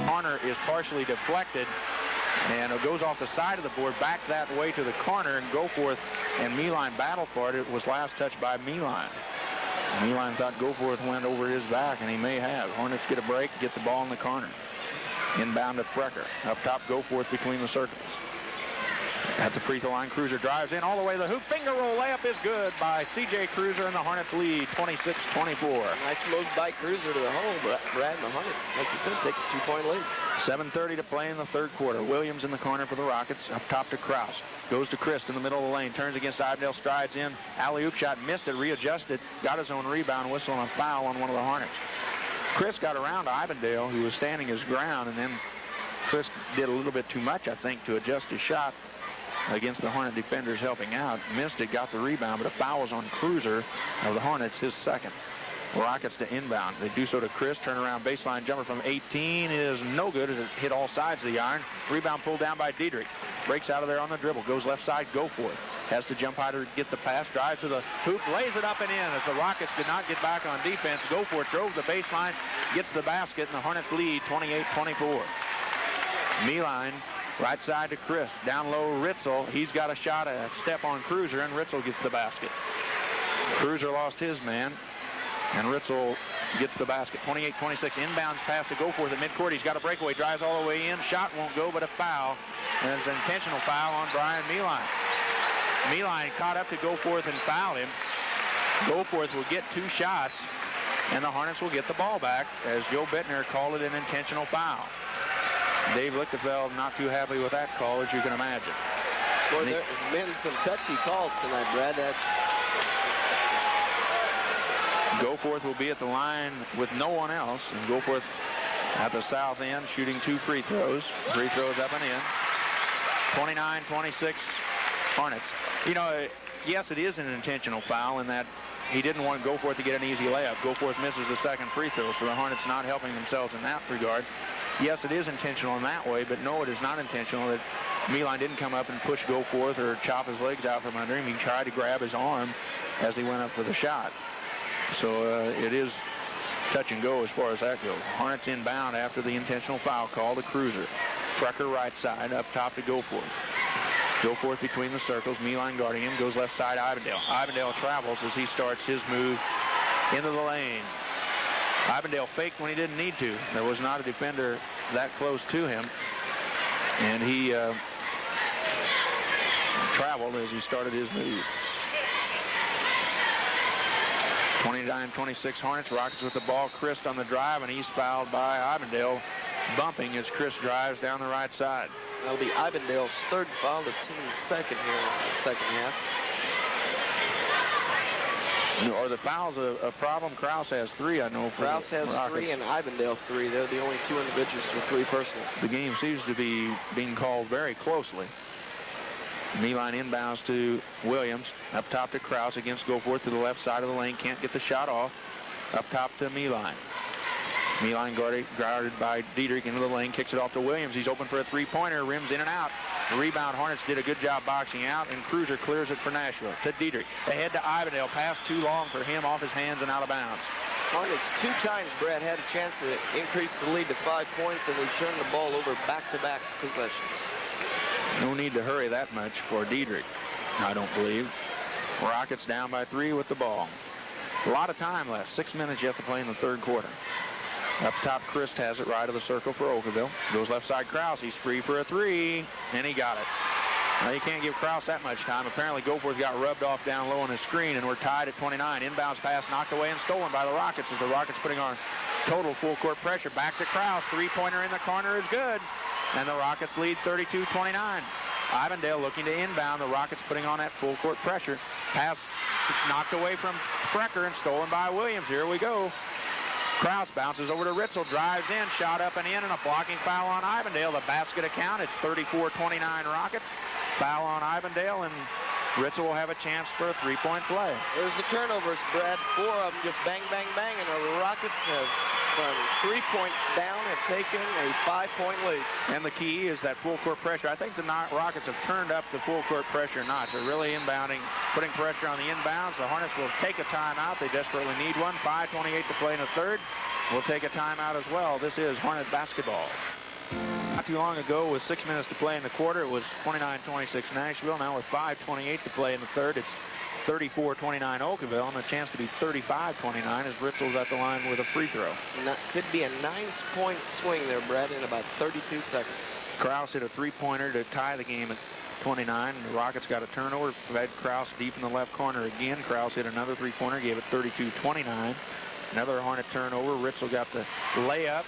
Corner is partially deflected, and it goes off the side of the board back that way to the corner, and Goforth and Milan battle for it. It was last touched by Milan. Milan thought Goforth went over his back, and he may have. Hornets get a break, get the ball in the corner. Inbound to Frecker. Up top, Goforth between the circles. At the free throw line, Cruiser drives in all the way to the hoop. Finger roll layup is good by C.J. Cruiser, and the Hornets lead 26-24. Nice move by Cruiser to the hole, Brad, and the Hornets, like you said, take a 2-point lead. 7:30 to play in the third quarter. Williams in the corner for the Rockets. Up top to Krause. Goes to Christ in the middle of the lane. Turns against Ivendale. Strides in. Alley-oop shot. Missed it. Readjusted. Got his own rebound. Whistle on a foul on one of the Hornets. Chris got around Ivendale, who was standing his ground, and then Chris did a little bit too much, I think, to adjust his shot against the Hornet defenders helping out. Missed it, got the rebound, but a foul was on Cruiser of the Hornets, his second. Rockets to inbound. They do so to Chris. Turnaround baseline jumper from 18 is no good as it hit all sides of the iron. Rebound pulled down by Diedrich. Breaks out of there on the dribble. Goes left side, Goforth. Has to jump high to get the pass. Drives to the hoop, lays it up and in as the Rockets did not get back on defense. Goforth drove the baseline, gets the basket, and the Hornets lead 28-24. Meeline, right side to Chris. Down low, Ritzel. He's got a shot, a step on Cruiser, and Ritzel gets the basket. Cruiser lost his man, and Ritzel gets the basket. 28-26, inbounds pass to Goforth at midcourt. He's got a breakaway, drives all the way in. Shot won't go, but a foul. And it's an intentional foul on Brian Meeline. Meeline caught up to Goforth and fouled him. Goforth will get 2 shots, and the Hornets will get the ball back as Joe Bittner called it an intentional foul. Dave Lichtenfeld not too happy with that call, as you can imagine. Boy, there's been some touchy calls tonight, Brad. Goforth will be at the line with no one else, and Goforth at the south end shooting 2 free throws. Free throws up and in. 29-26 Hornets. You know, yes, it is an intentional foul in that he didn't want Goforth to get an easy layup. Goforth misses the second free throw, so the Hornets not helping themselves in that regard. Yes, it is intentional in that way, but no, it is not intentional that Meeline didn't come up and push Goforth or chop his legs out from under him. He tried to grab his arm as he went up for the shot. So it is touch and go as far as that goes. Hornets inbound after the intentional foul call to Cruiser. Frecker right side, up top to Goforth. Goforth between the circles, Meeline guarding him, goes left side, Ivandale. Ivandale travels as he starts his move into the lane. Ivandale faked when he didn't need to. There was not a defender that close to him, and he traveled as he started his move. 29-26 Hornets. Rockets with the ball. Christ on the drive, and he's fouled by Ivandale, bumping as Chris drives down the right side. That'll be Ivandale's 3rd foul, the team's 2nd here in the second half. Are the fouls a problem? Krause has 3, I know. Krause has 3 and Ivandale 3. They're the only 2 individuals with 3 personals. The game seems to be being called very closely. Meeline inbounds to Williams. Up top to Krause against Goforth to the left side of the lane. Can't get the shot off. Up top to Meeline. Meeline guarded by Diedrich into the lane. Kicks it off to Williams. He's open for a 3-pointer. Rims in and out. The rebound, Hornets did a good job boxing out, and Cruiser clears it for Nashville. To Diedrich. Ahead to Ivandale. Pass too long for him, off his hands and out of bounds. Hornets 2 times, Brad, had a chance to increase the lead to 5 points, and they turned the ball over back-to-back possessions. No need to hurry that much for Diedrich, I don't believe. Rockets down by 3 with the ball. A lot of time left. 6 minutes yet to play in the 3rd quarter. Up top, Christ has it right of the circle for Okawville. Goes left side, Krause. He's free for a 3, and he got it. Now, you can't give Krause that much time. Apparently, Goforth got rubbed off down low on his screen, and we're tied at 29. Inbounds pass knocked away and stolen by the Rockets as the Rockets putting on total full-court pressure. Back to Krause. 3-pointer in the corner is good, and the Rockets lead 32-29. Ivandale looking to inbound. The Rockets putting on that full-court pressure. Pass knocked away from Frecker and stolen by Williams. Here we go. Krause bounces over to Ritzel, drives in, shot up and in, and a blocking foul on Ivandale. The basket account, it's 34-29 Rockets. Foul on Ivandale, and Ritzel will have a chance for a 3-point play. There's the turnovers, Brad. 4 of them just bang, bang, bang, and the Rockets have, from 3 points down, have taken a 5-point lead. And the key is that full-court pressure. I think the Rockets have turned up the full-court pressure notch. They're really inbounding, putting pressure on the inbounds. The Hornets will take a timeout. They desperately need one. 5:28 to play in the 3rd. We'll take a timeout as well. This is Hornet basketball. Not too long ago, with 6 minutes to play in the quarter, it was 29-26 Nashville. Now with 5:28 to play in the 3rd, it's 34-29 Okawville, and a chance to be 35-29 as Ritzel's at the line with a free throw. And that could be a 9-point swing there, Brad, in about 32 seconds. Krause hit a 3-pointer to tie the game at 29, and the Rockets got a turnover. Had Krause deep in the left corner again. Krause hit another 3-pointer, gave it 32-29. Another Hornet turnover. Ritzel got the layup,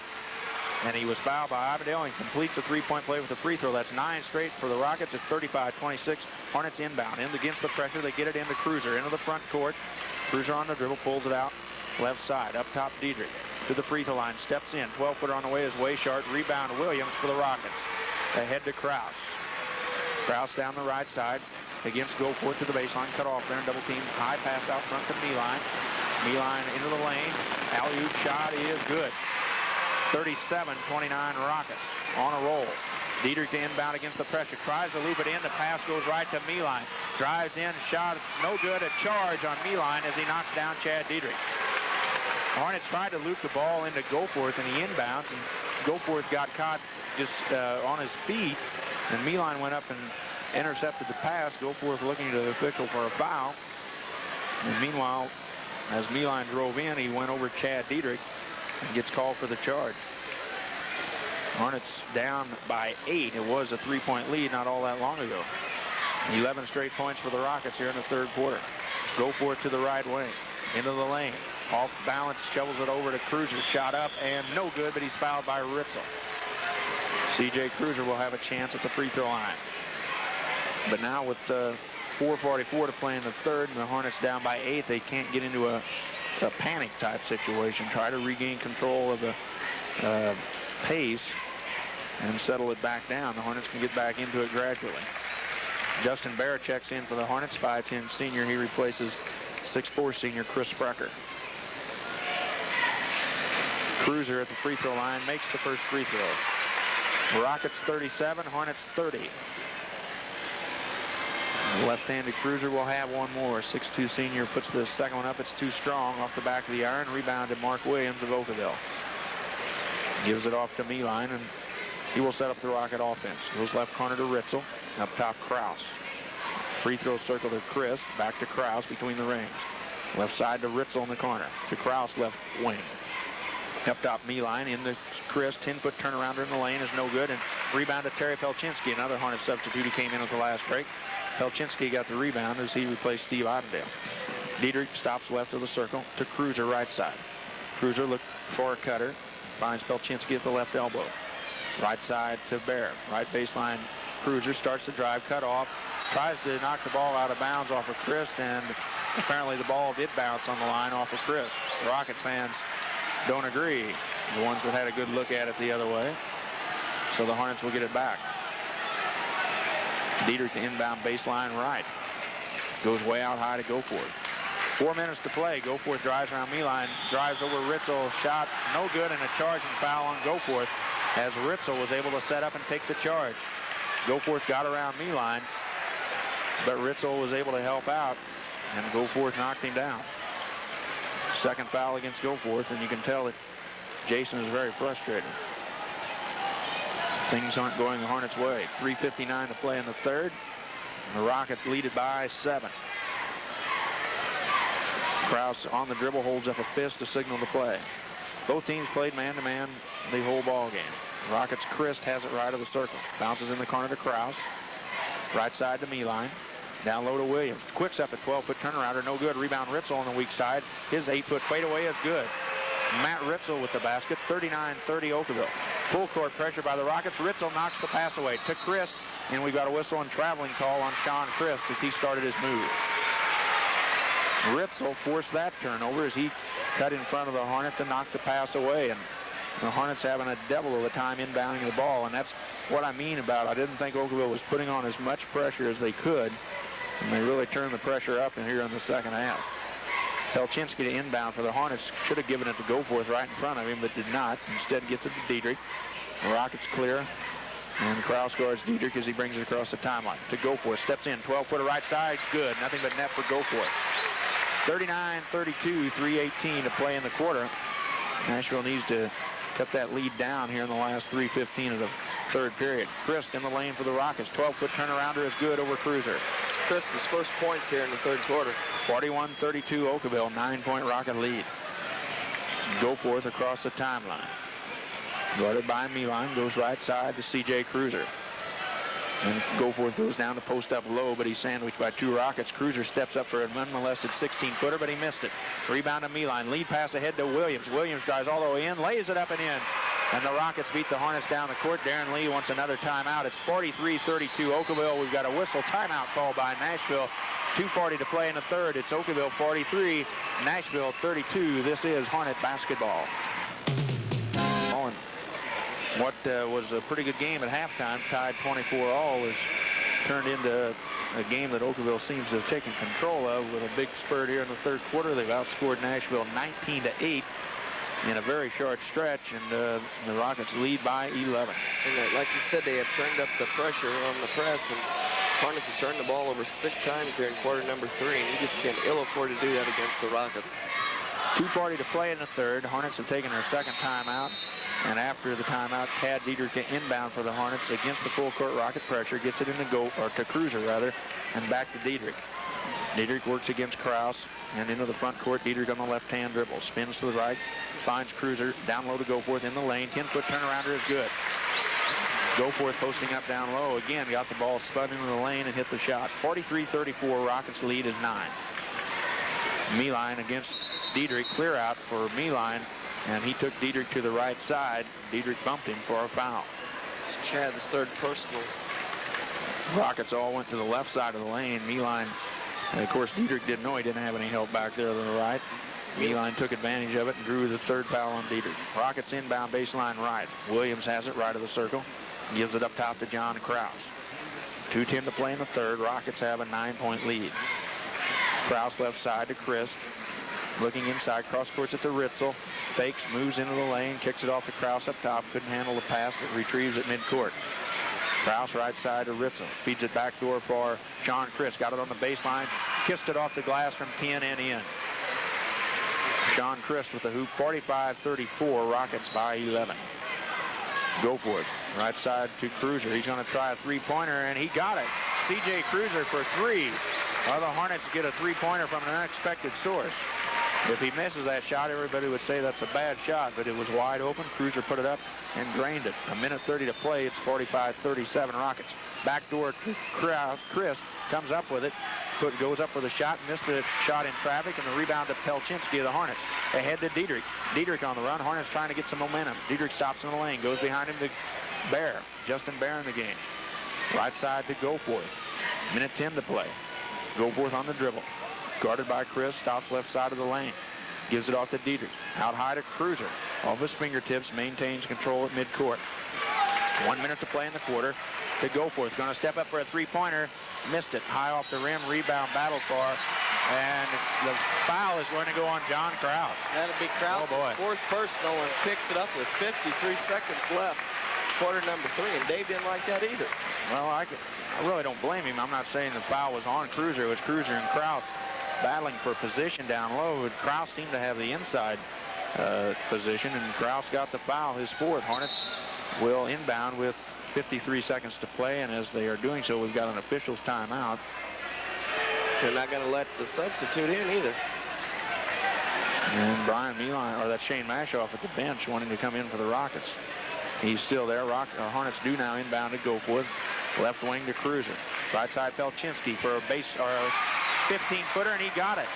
and he was fouled by Ivandale and completes a 3-point play with a free throw. That's 9 straight for the Rockets. It's 35-26. Hornets inbound. In against the pressure. They get it into Cruiser. Into the front court. Cruiser on the dribble. Pulls it out. Left side. Up top, Diedrich. To the free throw line. Steps in. 12-footer on the way is Wayshart. Rebound Williams for the Rockets. Ahead to Krause. Krause down the right side. Against Goforth to the baseline. Cut off there and double team. High pass out front to Meeline. Meeline into the lane. Alley-oop shot is good. 37-29 Rockets on a roll. Diedrich to inbound against the pressure. Tries to loop it in. The pass goes right to Meeline. Drives in. Shot no good. A charge on Meeline as he knocks down Chad Diedrich. Hornets tried to loop the ball into Goforth, and he inbounds, and Goforth got caught just on his feet, and Meeline went up and intercepted the pass. Goforth looking to the official for a foul. And meanwhile, as Meeline drove in, he went over Chad Diedrich and gets called for the charge. Hornets down by 8. It was a 3-point lead not all that long ago. 11 straight points for the Rockets here in the third quarter. Goforth to the right wing, into the lane. Off balance, shovels it over to Cruiser. Shot up and no good, but he's fouled by Ritzel. C.J. Cruiser will have a chance at the free throw line. But now with 4:44 to play in the third and the Hornets down by 8, they can't get into a panic type situation. Try to regain control of the pace and settle it back down. The Hornets can get back into it gradually. Justin Barrett checks in for the Hornets, 5'10 senior. He replaces 6'4 senior Chris Sprecher. Cruiser at the free throw line makes the first free throw. Rockets 37, Hornets 30. Left-handed Cruiser will have one more. 6'2 senior puts the second one up. It's too strong off the back of the iron. Rebound to Mark Williams of Okawville. Gives it off to Meeline, and he will set up the Rocket offense. Goes left corner to Ritzel. Up top, Kraus. Free throw circle to Chris. Back to Kraus between the rings. Left side to Ritzel in the corner. To Kraus, left wing. Up top, Meeline into Chris. 10-foot turnarounder in the lane is no good. And rebound to Terry Pelchinski, another Hornet substitute who came in at the last break. Pelchinski got the rebound as he replaced Steve Ottendale. Diedrich stops left of the circle to Cruiser right side. Cruiser looked for a cutter. Finds Pelchinski at the left elbow. Right side to Bear. Right baseline. Cruiser starts to drive, cut off, tries to knock the ball out of bounds off of Chris, and apparently the ball did bounce on the line off of Chris. The Rocket fans don't agree. The ones that had a good look at it the other way. So the Hornets will get it back. Diedrich inbound baseline right. Goes way out high to Goforth. 4 minutes to play. Goforth drives around Meeline, drives over Ritzel, shot no good, and a charging foul on Goforth as Ritzel was able to set up and take the charge. Goforth got around Meeline, but Ritzel was able to help out, and Goforth knocked him down. Second foul against Goforth, and you can tell that Jason is very frustrated. Things aren't going the Hornets' way. 3:59 to play in the third. The Rockets lead it by 7. Kraus on the dribble holds up a fist to signal the play. Both teams played man-to-man the whole ball game. Rockets' Christ has it right of the circle. Bounces in the corner to Kraus. Right side to Meeline. Down low to Williams. Quicks up a 12-foot turnarounder. No good. Rebound Ritzel on the weak side. His 8-foot fadeaway is good. Matt Ritzel with the basket. 39-30 Okawville. Full court pressure by the Rockets. Ritzel knocks the pass away to Christ. And we've got a whistle and traveling call on Sean Christ as he started his move. Ritzel forced that turnover as he cut in front of the Hornet to knock the pass away. And the Hornets having a devil of a time inbounding the ball, and that's what I mean about I didn't think Okawville was putting on as much pressure as they could, and they really turned the pressure up in here in the second half. Pelchinski to inbound for the Hornets. Should have given it to Goforth right in front of him, but did not. Instead gets it to Diedrich. The Rockets clear, and Kraus guards Diedrich as he brings it across the timeline. To Goforth, steps in, 12-footer right side, good. Nothing but net for Goforth. 39-32, 3:18 to play in the quarter. Nashville needs to cut that lead down here in the last 3:15 of the third period. Christ in the lane for the Rockets. 12-foot turnarounder is good over Cruiser. It's Christ's first points here in the third quarter. 41-32 Okawville, 9-point Rocket lead. Goforth across the timeline. Guarded by Meeline, goes right side to C.J. Cruiser. And Goforth goes down to post up low, but he's sandwiched by 2 Rockets. Cruiser steps up for an unmolested 16-footer, but he missed it. Rebound to Meeline. Lead pass ahead to Williams. Williams drives all the way in, lays it up and in. And the Rockets beat the Hornets down the court. Darren Lee wants another timeout. It's 43-32 Okawville. We've got a whistle timeout called by Nashville. 2:40 to play in the third. It's Okawville 43, Nashville 32. This is Hornet basketball. What was a pretty good game at halftime, tied 24-all, is turned into a game that Okawville seems to have taken control of with a big spurt here in the third quarter. They've outscored Nashville 19-8 in a very short stretch, and the Rockets lead by 11. And like you said, they have turned up the pressure on the press, and Hornets have turned the ball over 6 times here in quarter number 3, and you just can't ill afford to do that against the Rockets. 2:40 to play in the third. Hornets have taken their second timeout. And after the timeout, Tad Diedrich inbound for the Hornets against the full court Rocket pressure, gets it in the to Cruiser rather, and back to Diedrich. Diedrich works against Kraus and into the front court. Diedrich on the left-hand dribble, spins to the right, finds Cruiser, down low to Goforth in the lane. 10-foot turnarounder is good. Goforth posting up down low. Again, got the ball spun into the lane and hit the shot. 43-34, Rockets lead is 9. Meeline against Diedrich, clear out for Meeline, and he took Diedrich to the right side. Diedrich bumped him for a foul. It's Chad's third personal. Rockets all went to the left side of the lane. Meeline, and of course, Diedrich didn't know he didn't have any help back there to the right. Meeline took advantage of it and drew the third foul on Diedrich. Rockets inbound baseline right. Williams has it right of the circle. Gives it up top to John Kraus. 2:10 to play in the third. Rockets have a 9-point lead. Kraus left side to Chris. Looking inside, cross courts it to Ritzel. Fakes, moves into the lane, kicks it off to Kraus up top. Couldn't handle the pass, but retrieves it midcourt. Kraus right side to Ritzel. Feeds it back door for Sean Chris. Got it on the baseline. Kissed it off the glass from 10 and in. Sean Chris with the hoop. 45-34. Rockets by 11. Goforth. Right side to Cruiser. He's going to try a three-pointer, and he got it. C.J. Cruiser for 3. Well, the Hornets get a three-pointer from an unexpected source. If he misses that shot, everybody would say that's a bad shot, but it was wide open. Cruiser put it up and drained it. 1:30 to play. It's 45-37 Rockets. Backdoor to Chris. Comes up with it. Goes up for the shot. Missed the shot in traffic, and the rebound to Pelchinski of the Hornets. Ahead to Diedrich. Diedrich on the run. Hornets trying to get some momentum. Diedrich stops in the lane. Goes behind him to Bear. Justin Bear in the game. Right side to Goforth. 1:10 to play. Goforth on the dribble. Guarded by Chris. Stops left side of the lane. Gives it off to Diedrich. Out high to Cruiser. Off his fingertips. Maintains control at midcourt. 1 minute to play in the quarter. To Goforth. Going to step up for a three-pointer. Missed it. High off the rim. Rebound battle for. And the foul is going to go on John Kraus. That'll be Kraus' fourth personal, and picks it up with 53 seconds left. Quarter number 3, and Dave didn't like that either. Well, I really don't blame him. I'm not saying the foul was on Cruiser. It was Cruiser and Kraus battling for position down low. Kraus seemed to have the inside position, and Kraus got the foul, his fourth. Hornets will inbound with 53 seconds to play, and as they are doing so, we've got an official's timeout. They're not going to let the substitute in either. And Brian Meeline, or that's Shane Mashoff at the bench, wanting to come in for the Rockets. He's still there. Hornets do now inbound to Goforth. Left wing to Cruiser. Right side Pelchinski for a 15-footer, and he got it.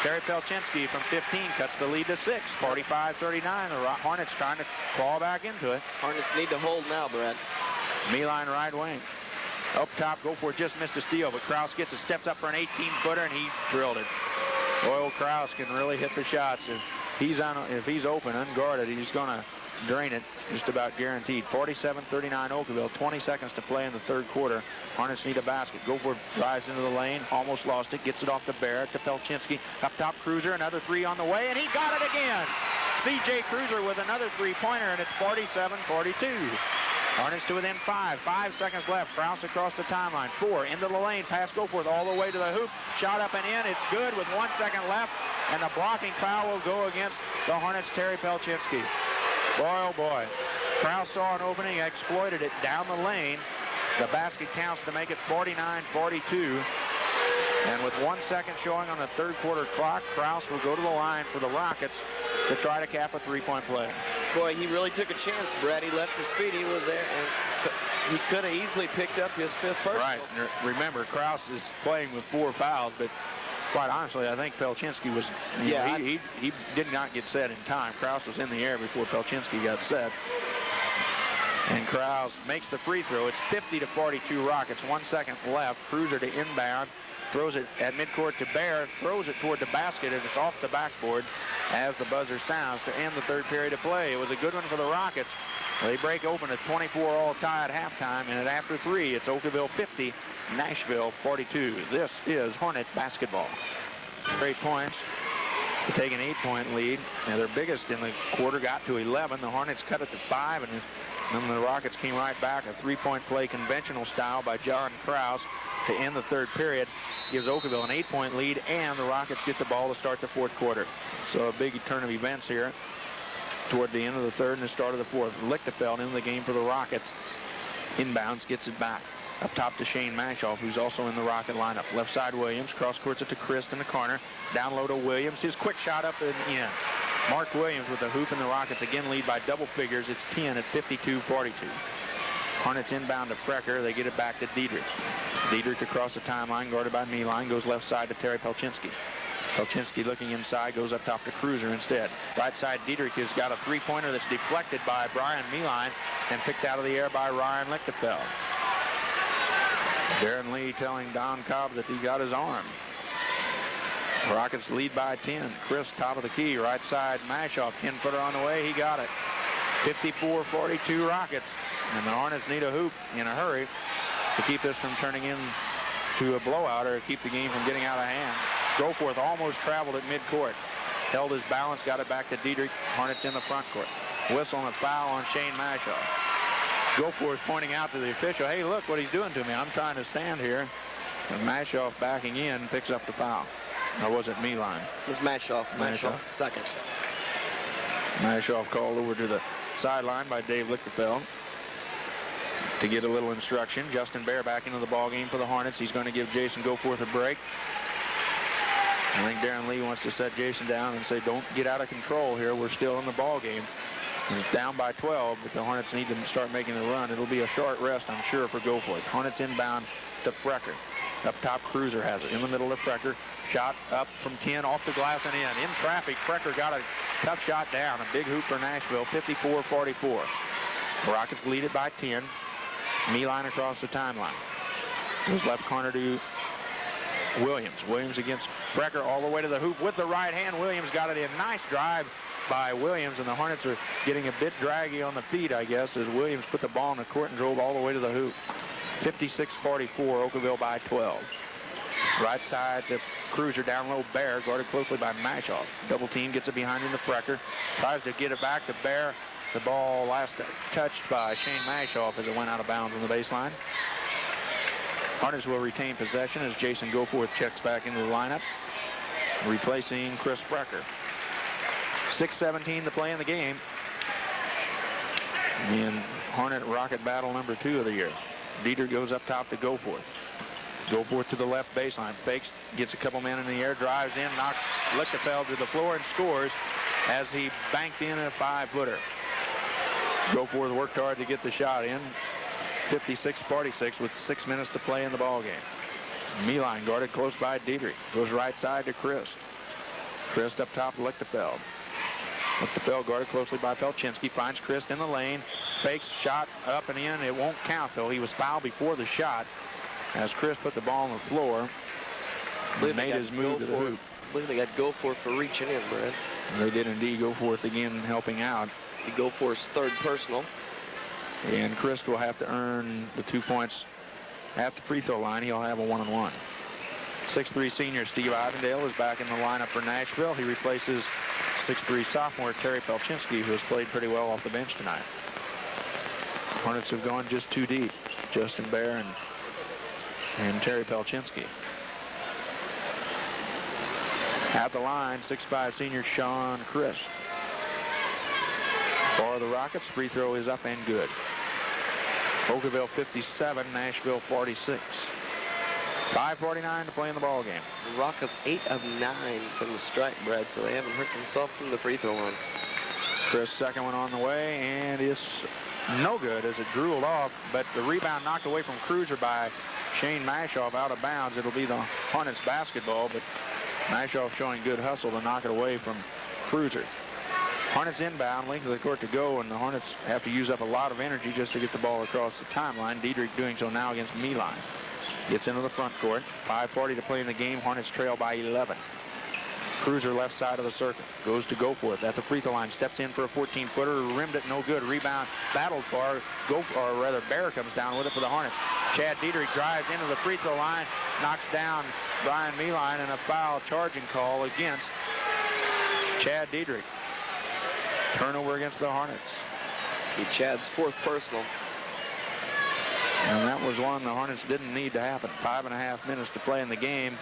Terry Pelchinski from 15 cuts the lead to 6. 45-39. The Hornets trying to claw back into it. Hornets need to hold now, Brad. Meeline right wing. Up top, Goforth just missed a steal, but Kraus gets it, steps up for an 18-footer, and he drilled it. Boyle Kraus can really hit the shots. If he's open, unguarded, he's going to drain it, just about guaranteed. 47-39 Okawville, 20 seconds to play in the third quarter. Hornets need a basket. Goforth drives into the lane, almost lost it, gets it off to Barrett, to Pelchinski. Up top, Cruiser, another three on the way, and he got it again. C.J. Cruiser with another three-pointer, and it's 47-42. Hornets to within 5. 5 seconds left. Kraus across the timeline. 4 into the lane. Pass Goforth all the way to the hoop. Shot up and in. It's good with 1 second left. And the blocking foul will go against the Hornets' Terry Pelchinski. Boy, oh boy. Kraus saw an opening, exploited it down the lane. The basket counts to make it 49-42. And with 1 second showing on the third quarter clock, Kraus will go to the line for the Rockets to try to cap a three-point play. Boy, he really took a chance, Brad. He left his feet. He was there, and he could have easily picked up his fifth personal. Right. Remember, Kraus is playing with 4 fouls, but quite honestly, I think Pelchinski was, he did not get set in time. Kraus was in the air before Pelchinski got set. And Kraus makes the free throw. It's 50-42 Rockets. 1 second left. Cruiser to inbound. Throws it at midcourt to Bear. Throws it toward the basket, and it's off the backboard as the buzzer sounds to end the third period of play. It was a good one for the Rockets. They break open at 24 all tie at halftime, and after 3, it's Okawville 50, Nashville 42. This is Hornet basketball. Great points to take an 8-point lead. And their biggest in the quarter got to 11. The Hornets cut it to 5, and then the Rockets came right back. A 3-point play, conventional style by John Kraus to end the third period. Gives Okawville an 8-point lead, and the Rockets get the ball to start the fourth quarter. So a big turn of events here. toward the end of the third and the start of the fourth. Lichtenfeld into the game for the Rockets. Inbounds, gets it back. Up top to Shane Mashoff, who's also in the Rocket lineup. Left side Williams, cross courts it to Christ in the corner. Down low to Williams. His quick shot up and in. Mark Williams with the hoop, and the Rockets again lead by double figures. It's 10 at 52-42. Hornets inbound to Frecker. They get it back to Diedrich. Diedrich across the timeline, guarded by Meeline, goes left side to Terry Pelchinski. Pelchinski looking inside, goes up top to Cruiser instead. Right side, Diedrich has got a three-pointer that's deflected by Brian Meeline and picked out of the air by Ryan Lichtenfeld. Darren Lee telling Don Cobb that he got his arm. Rockets lead by 10. Chris, top of the key, right side, Mashoff, 10-footer on the way, he got it. 54-42 Rockets. And the Hornets need a hoop in a hurry to keep this from turning into a blowout or keep the game from getting out of hand. Goforth almost traveled at midcourt. Held his balance, got it back to Diedrich. Hornets in the front court. Whistle and a foul on Shane Mashoff. Goforth pointing out to the official, hey, look what he's doing to me. I'm trying to stand here. And Mashoff backing in picks up the foul. Or was it Meeline? It was Mashoff. Mashoff's second. Mashoff called over to the sideline by Dave Lichtenfeld to get a little instruction. Justin Bear back into the ball game for the Hornets. He's going to give Jason Goforth a break. I think Darren Lee wants to set Jason down and say, don't get out of control here. We're still in the ball game. And it's down by 12, but the Hornets need to start making a run. It'll be a short rest, I'm sure, for Goforth. Hornets inbound to Frecker. Up top, Cruiser has it. In the middle of Frecker. Shot up from 10, off the glass and in. In traffic, Frecker got a tough shot down. A big hoop for Nashville, 54-44. The Rockets lead it by 10. Meeline across the timeline. Goes left corner to Williams. Williams against Frecker all the way to the hoop with the right hand. Williams got it in. Nice drive by Williams, and the Hornets are getting a bit draggy on the feet, I guess, as Williams put the ball in the court and drove all the way to the hoop. 56-44, Okawville by 12. Right side to Cruiser, down low, Bear, guarded closely by Mashoff. Double team, gets it behind him to Frecker. Tries to get it back to Bear. The ball last touched by Shane Mashoff as it went out of bounds on the baseline. Hornets will retain possession as Jason Goforth checks back into the lineup, replacing Chris Frecker. 6:17 to play in the game in Hornet Rocket battle number 2 of the year. Dieter goes up top to Goforth. Goforth to the left baseline. Fakes, gets a couple men in the air, drives in, knocks Lichtenfeld to the floor and scores as he banked in a 5-footer. Goforth worked hard to get the shot in. 56-46 with 6 minutes to play in the ball game. Meeline guarded close by Diedrich. Goes right side to Christ. Christ up top to Lichtenfeld. Lichtenfeld guarded closely by Pelchinski. Finds Christ in the lane. Fakes, shot up and in. It won't count, though. He was fouled before the shot as Chris put the ball on the floor and made his move to the hoop. I believe they got Goforth for reaching in, Brad. They did indeed. Goforth again helping out. Goforth's third personal. And Chris will have to earn the 2 points at the free throw line. He'll have a 1-on-1. 6'3" senior Steve Ivendale is back in the lineup for Nashville. He replaces 6'3" sophomore Terry Pelchinski, who has played pretty well off the bench tonight. Hornets have gone just 2 deep. Justin Bear and Terry Pelchinski. At the line, 6'5" senior Sean Christ. For the Rockets, free throw is up and good. Okawville 57, Nashville 46. 5:49 to play in the ball game. The Rockets 8 of 9 from the strike, Brad, so they haven't hurt themselves from the free throw line. Chris' second one on the way, and it's no good as it drooled off, but the rebound knocked away from Cruiser by Shane Mashoff out of bounds. It'll be the Hornets basketball, but Mashoff showing good hustle to knock it away from Cruiser. Hornets inbound, length of the court to go, and the Hornets have to use up a lot of energy just to get the ball across the timeline. Diedrich doing so now against Meeline. Gets into the front court. 5:40 to play in the game. Hornets trail by 11. Cruiser left side of the circle. Goes to Goforth at the free throw line. Steps in for a 14-footer. Rimmed it, no good. Rebound battled for. Bear comes down with it for the Hornets. Chad Diedrich drives into the free throw line. Knocks down Brian Meeline, and a foul charging call against Chad Diedrich. Turnover against the Hornets. Be Chad's 4th personal. And that was one the Hornets didn't need to happen. 5.5 minutes to play in the game.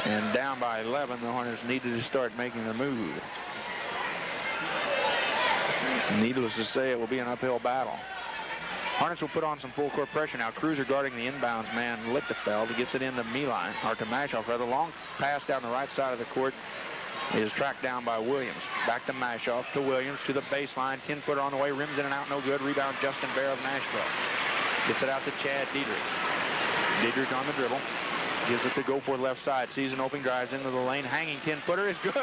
And down by 11, the Hornets needed to start making the move. Needless to say, it will be an uphill battle. Hornets will put on some full court pressure now. Cruiser guarding the inbounds man, Lichtenfeld. He gets it into Meline, or to Mashoff rather. Long pass down the right side of the court is tracked down by Williams. Back to Mashoff, to Williams, to the baseline. 10-footer on the way, rims in and out, no good. Rebound, Justin Bear of Nashville. Gets it out to Chad Diedrich. Diedrich on the dribble. Gives it to Goforth left side. Sees an open, drives into the lane. Hanging 10-footer is good.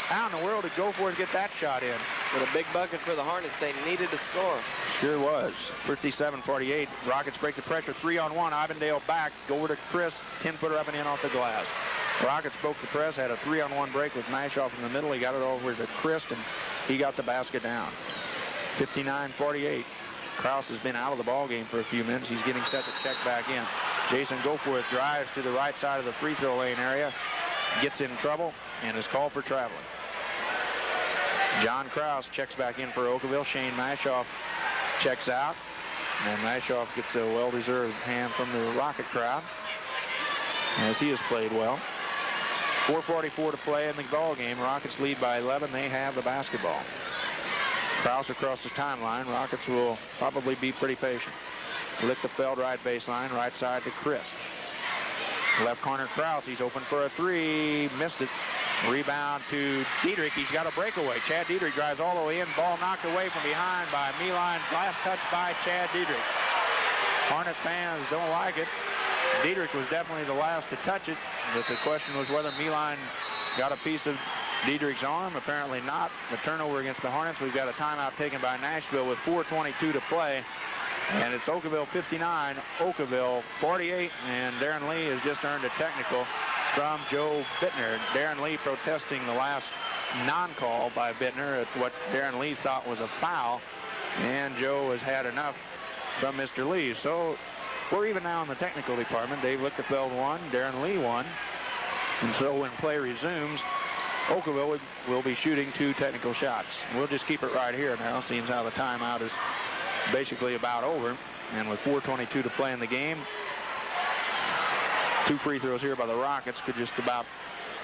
How in the world did Goforth get that shot in? With a big bucket for the Hornets. They needed to score. Sure was. 57-48. Rockets break the pressure. 3-on-1. Ivandale back. Go over to Chris. 10-footer up and in off the glass. Rockets broke the press. Had a 3-on-1 break with Mashoff in the middle. He got it over to Chris, and he got the basket down. 59-48. Krause has been out of the ball game for a few minutes. He's getting set to check back in. Jason Goforth drives to the right side of the free throw lane area, gets in trouble, and is called for traveling. John Krause checks back in for Okawville. Shane Mashoff checks out, and Mashoff gets a well-deserved hand from the Rocket crowd, as he has played well. 4:44 to play in the ball game. Rockets lead by 11. They have the basketball. Krause across the timeline. Rockets will probably be pretty patient. Lichtenfeld right baseline, right side to Chris. Left corner Krause. He's open for a three. Missed it. Rebound to Diedrich. He's got a breakaway. Chad Diedrich drives all the way in. Ball knocked away from behind by Meline. Last touch by Chad Diedrich. Hornet fans don't like it. Diedrich was definitely the last to touch it, but the question was whether Meline got a piece of Diedrich's arm. Apparently not. The turnover against the Hornets. We've got a timeout taken by Nashville with 4:22 to play. And it's Okawville 59, Okawville 48, and Darren Lee has just earned a technical from Joe Bittner. Darren Lee protesting the last non-call by Bittner at what Darren Lee thought was a foul, and Joe has had enough from Mr. Lee. So we're even now in the technical department. Dave Lichtenfeld won, Darren Lee won, and so when play resumes, Okawville will be shooting 2 technical shots. We'll just keep it right here now, seeing how the timeout is basically about over, and with 4:22 to play in the game, 2 free throws here by the Rockets could just about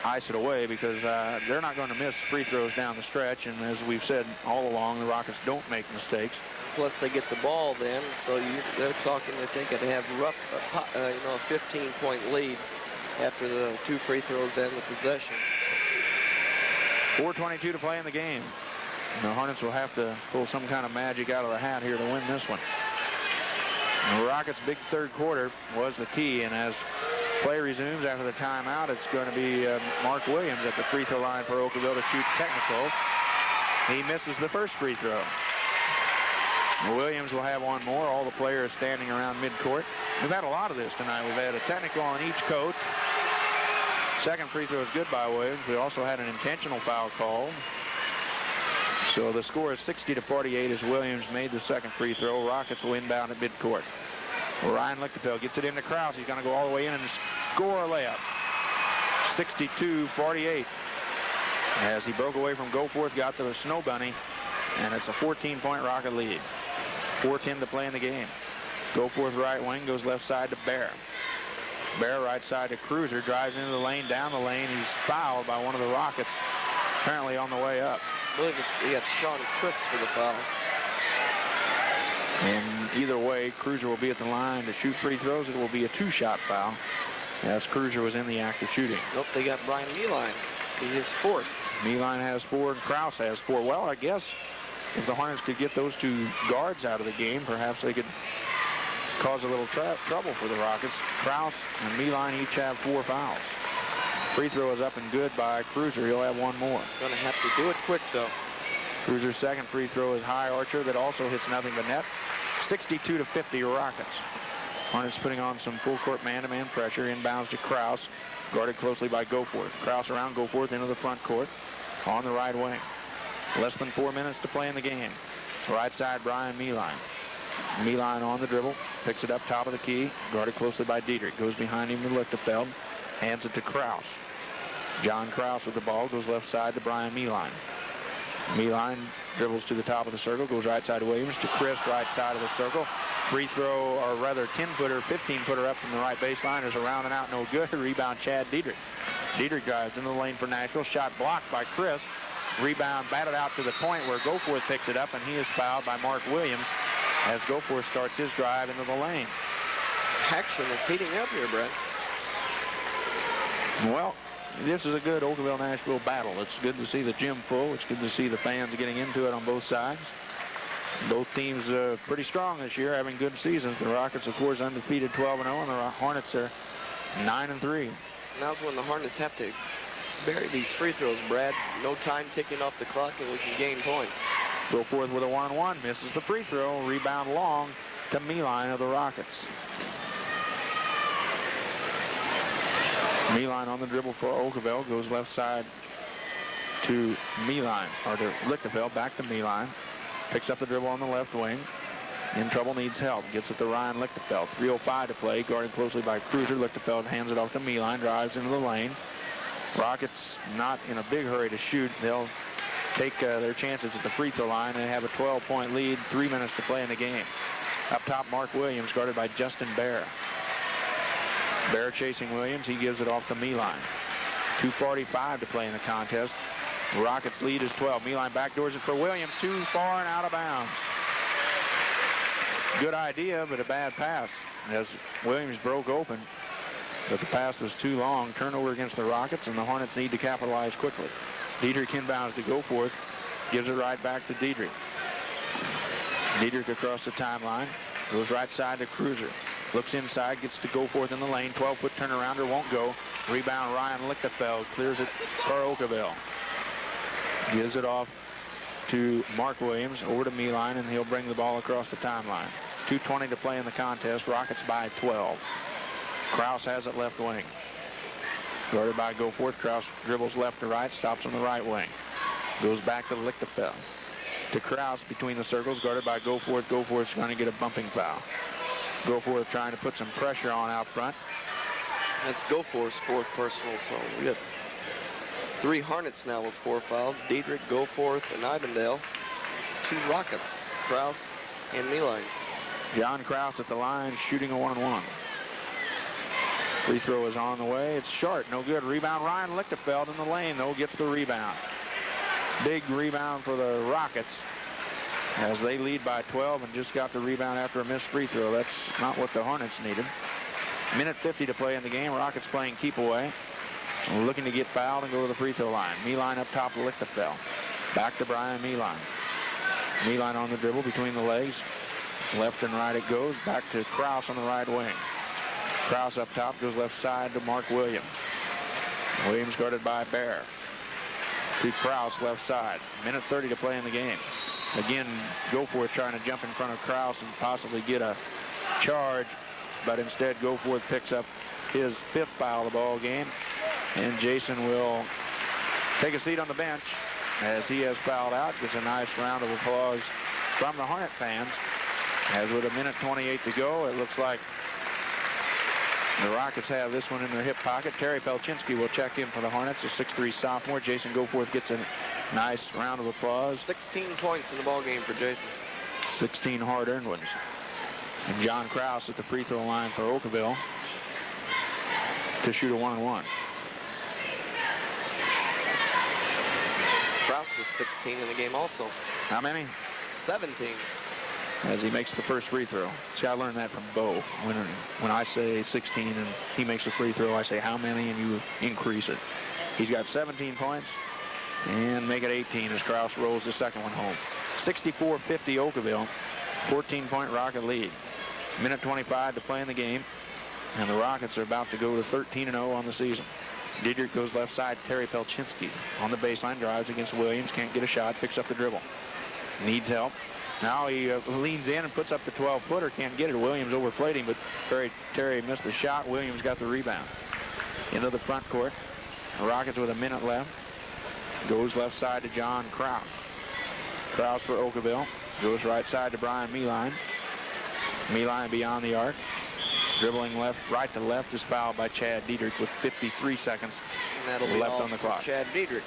ice it away, because they're not going to miss free throws down the stretch, and as we've said all along, the Rockets don't make mistakes. Plus they get the ball then, so they're talking that they could have a 15-point lead after the 2 free throws and the possession. 4:22 to play in the game. The Hornets will have to pull some kind of magic out of the hat here to win this one. The Rockets' big third quarter was the key, and as play resumes after the timeout, it's going to be Mark Williams at the free throw line for Okawville to shoot technicals. He misses the first free throw. Williams will have one more. All the players standing around midcourt. We've had a lot of this tonight. We've had a technical on each coach. Second free throw is good by Williams. We also had an intentional foul called. So the score is 60-48 as Williams made the second free throw. Rockets will inbound at midcourt. Ryan Lichtenfeld gets it into Krause. He's going to go all the way in and score a layup. 62-48. As he broke away from Goforth, got to the Snow Bunny, and it's a 14-point Rocket lead. 4:10 to play in the game. Goforth right wing, goes left side to Bear. Bear right side to Cruiser, drives into the lane, down the lane. He's fouled by one of the Rockets, apparently on the way up. I believe he got Sean Chris for the foul. And either way, Cruiser will be at the line to shoot free throws. It will be a 2-shot foul, as Cruiser was in the act of shooting. Nope, they got Brian Meline. He is 4th. Meline has 4 and Krause has 4. Well, I guess if the Hornets could get those 2 guards out of the game, perhaps they could cause a little trouble for the Rockets. Krause and Meline each have 4 fouls. Free throw is up and good by Cruiser. He'll have one more. Going to have to do it quick, though. Cruiser's second free throw is high archer that also hits nothing but net. 62-50 Rockets. Hornets putting on some full court man-to-man pressure. Inbounds to Krause, guarded closely by Goforth. Krause around Goforth into the front court on the right wing. Less than 4 minutes to play in the game. Right side, Brian Meline. Meline on the dribble, picks it up top of the key, guarded closely by Diedrich. Goes behind him to Lichtenfeld, hands it to Krause. John Krause with the ball, goes left side to Brian Meline. Meline dribbles to the top of the circle, goes right side to Williams, to Chris, right side of the circle. Free throw, or rather 10-footer, 15-footer up from the right baseline. There's a round and out, no good. Rebound, Chad Diedrich. Diedrich drives into the lane for Nashville. Shot blocked by Chris. Rebound batted out to the point where Goforth picks it up, and he is fouled by Mark Williams as Goforth starts his drive into the lane. Action is heating up here, Brett. Well, this is a good Okawville Nashville battle. It's good to see the gym full. It's good to see the fans getting into it on both sides. Both teams pretty strong this year, having good seasons. The Rockets, of course, undefeated 12-0, and the Hornets are 9-3. Now's when the Hornets have to bury these free throws, Brad. No time ticking off the clock, and we can gain points. Goforth with a 1-on-1, misses the free throw. Rebound long to Meeline of the Rockets. Meeline on the dribble for Okawville, goes left side to Meeline, or to Lichtenfeld, back to Meeline. Picks up the dribble on the left wing. In trouble, needs help. Gets it to Ryan Lichtenfeld. 3:05 to play, guarded closely by Cruiser. Lichtenfeld hands it off to Meeline, drives into the lane. Rockets not in a big hurry to shoot. They'll take their chances at the free throw line. They have a 12-point lead, 3 minutes to play in the game. Up top, Mark Williams, guarded by Justin Bear. Bear chasing Williams. He gives it off to Meeline. 2:45 to play in the contest. Rockets lead is 12. Meeline backdoors it for Williams. Too far and out of bounds. Good idea, but a bad pass as Williams broke open. But the pass was too long. Turnover against the Rockets, and the Hornets need to capitalize quickly. Diedrich inbounds to Goforth. Gives it right back to Diedrich. Diedrich across the timeline. Goes right side to Cruiser. Looks inside, gets to Goforth in the lane. 12-foot turnarounder, won't go. Rebound, Ryan Lichtenfeld clears it for Okawville. Gives it off to Mark Williams, over to Meeline, and he'll bring the ball across the timeline. 2:20 to play in the contest. Rockets by 12. Krause has it left wing. Guarded by Goforth. Krause dribbles left to right, stops on the right wing. Goes back to Lichtenfeld. To Krause between the circles, guarded by Goforth. Goforth's going to get a bumping foul. Goforth trying to put some pressure on out front. That's Goforth's fourth personal, so we got 3 Hornets now with 4 fouls. Diedrich, Goforth, and Ivendale. 2 Rockets, Krause and Meeline. John Krause at the line, shooting a 1-on-1. Free throw is on the way. It's short, no good. Rebound, Ryan Lichtenfeld in the lane, though, gets the rebound. Big rebound for the Rockets as they lead by 12 and just got the rebound after a missed free throw. That's not what the Hornets needed. Minute 50 to play in the game. Rockets playing keep away. Looking to get fouled and go to the free throw line. Meeline up top to Lichtenfeld. Back to Brian Meeline. Meeline on the dribble between the legs. Left and right it goes. Back to Krause on the right wing. Krause up top, goes left side to Mark Williams. Williams guarded by Bear. To Krause left side. Minute 30 to play in the game. Again, Goforth trying to jump in front of Krause and possibly get a charge, but instead Goforth picks up his 5th foul of the ball game, and Jason will take a seat on the bench as he has fouled out. Gets a nice round of applause from the Hornet fans. As with a minute 28 to go, it looks like the Rockets have this one in their hip pocket. Terry Pelczynski will check in for the Hornets, a 6'3" sophomore. Jason Goforth gets a nice round of applause. 16 points in the ball game for Jason. 16 hard-earned ones. And John Krause at the free throw line for Okawville to shoot a 1-on-1. Krause was 16 in the game also. How many? 17. As he makes the first free throw. See, I learned that from Bo. When I say 16 and he makes a free throw, I say how many, and you increase it. He's got 17 points, and make it 18 as Krause rolls the second one home. 64-50 Okawville, 14-point Rocket lead. Minute 25 to play in the game, and the Rockets are about to go to 13-0 on the season. Diedrich goes left side. Terry Pelczynski on the baseline, drives against Williams, can't get a shot, picks up the dribble. Needs help. Now he leans in and puts up the 12-footer. Can't get it. Williams overplayed him, but Terry missed the shot. Williams got the rebound. Into the front court. The Rockets with a minute left. Goes left side to John Krause. Krause for Okawville. Goes right side to Brian Meeline. Meeline beyond the arc. Dribbling right to left is fouled by Chad Diedrich with 53 seconds left on the clock. Chad Diedrich.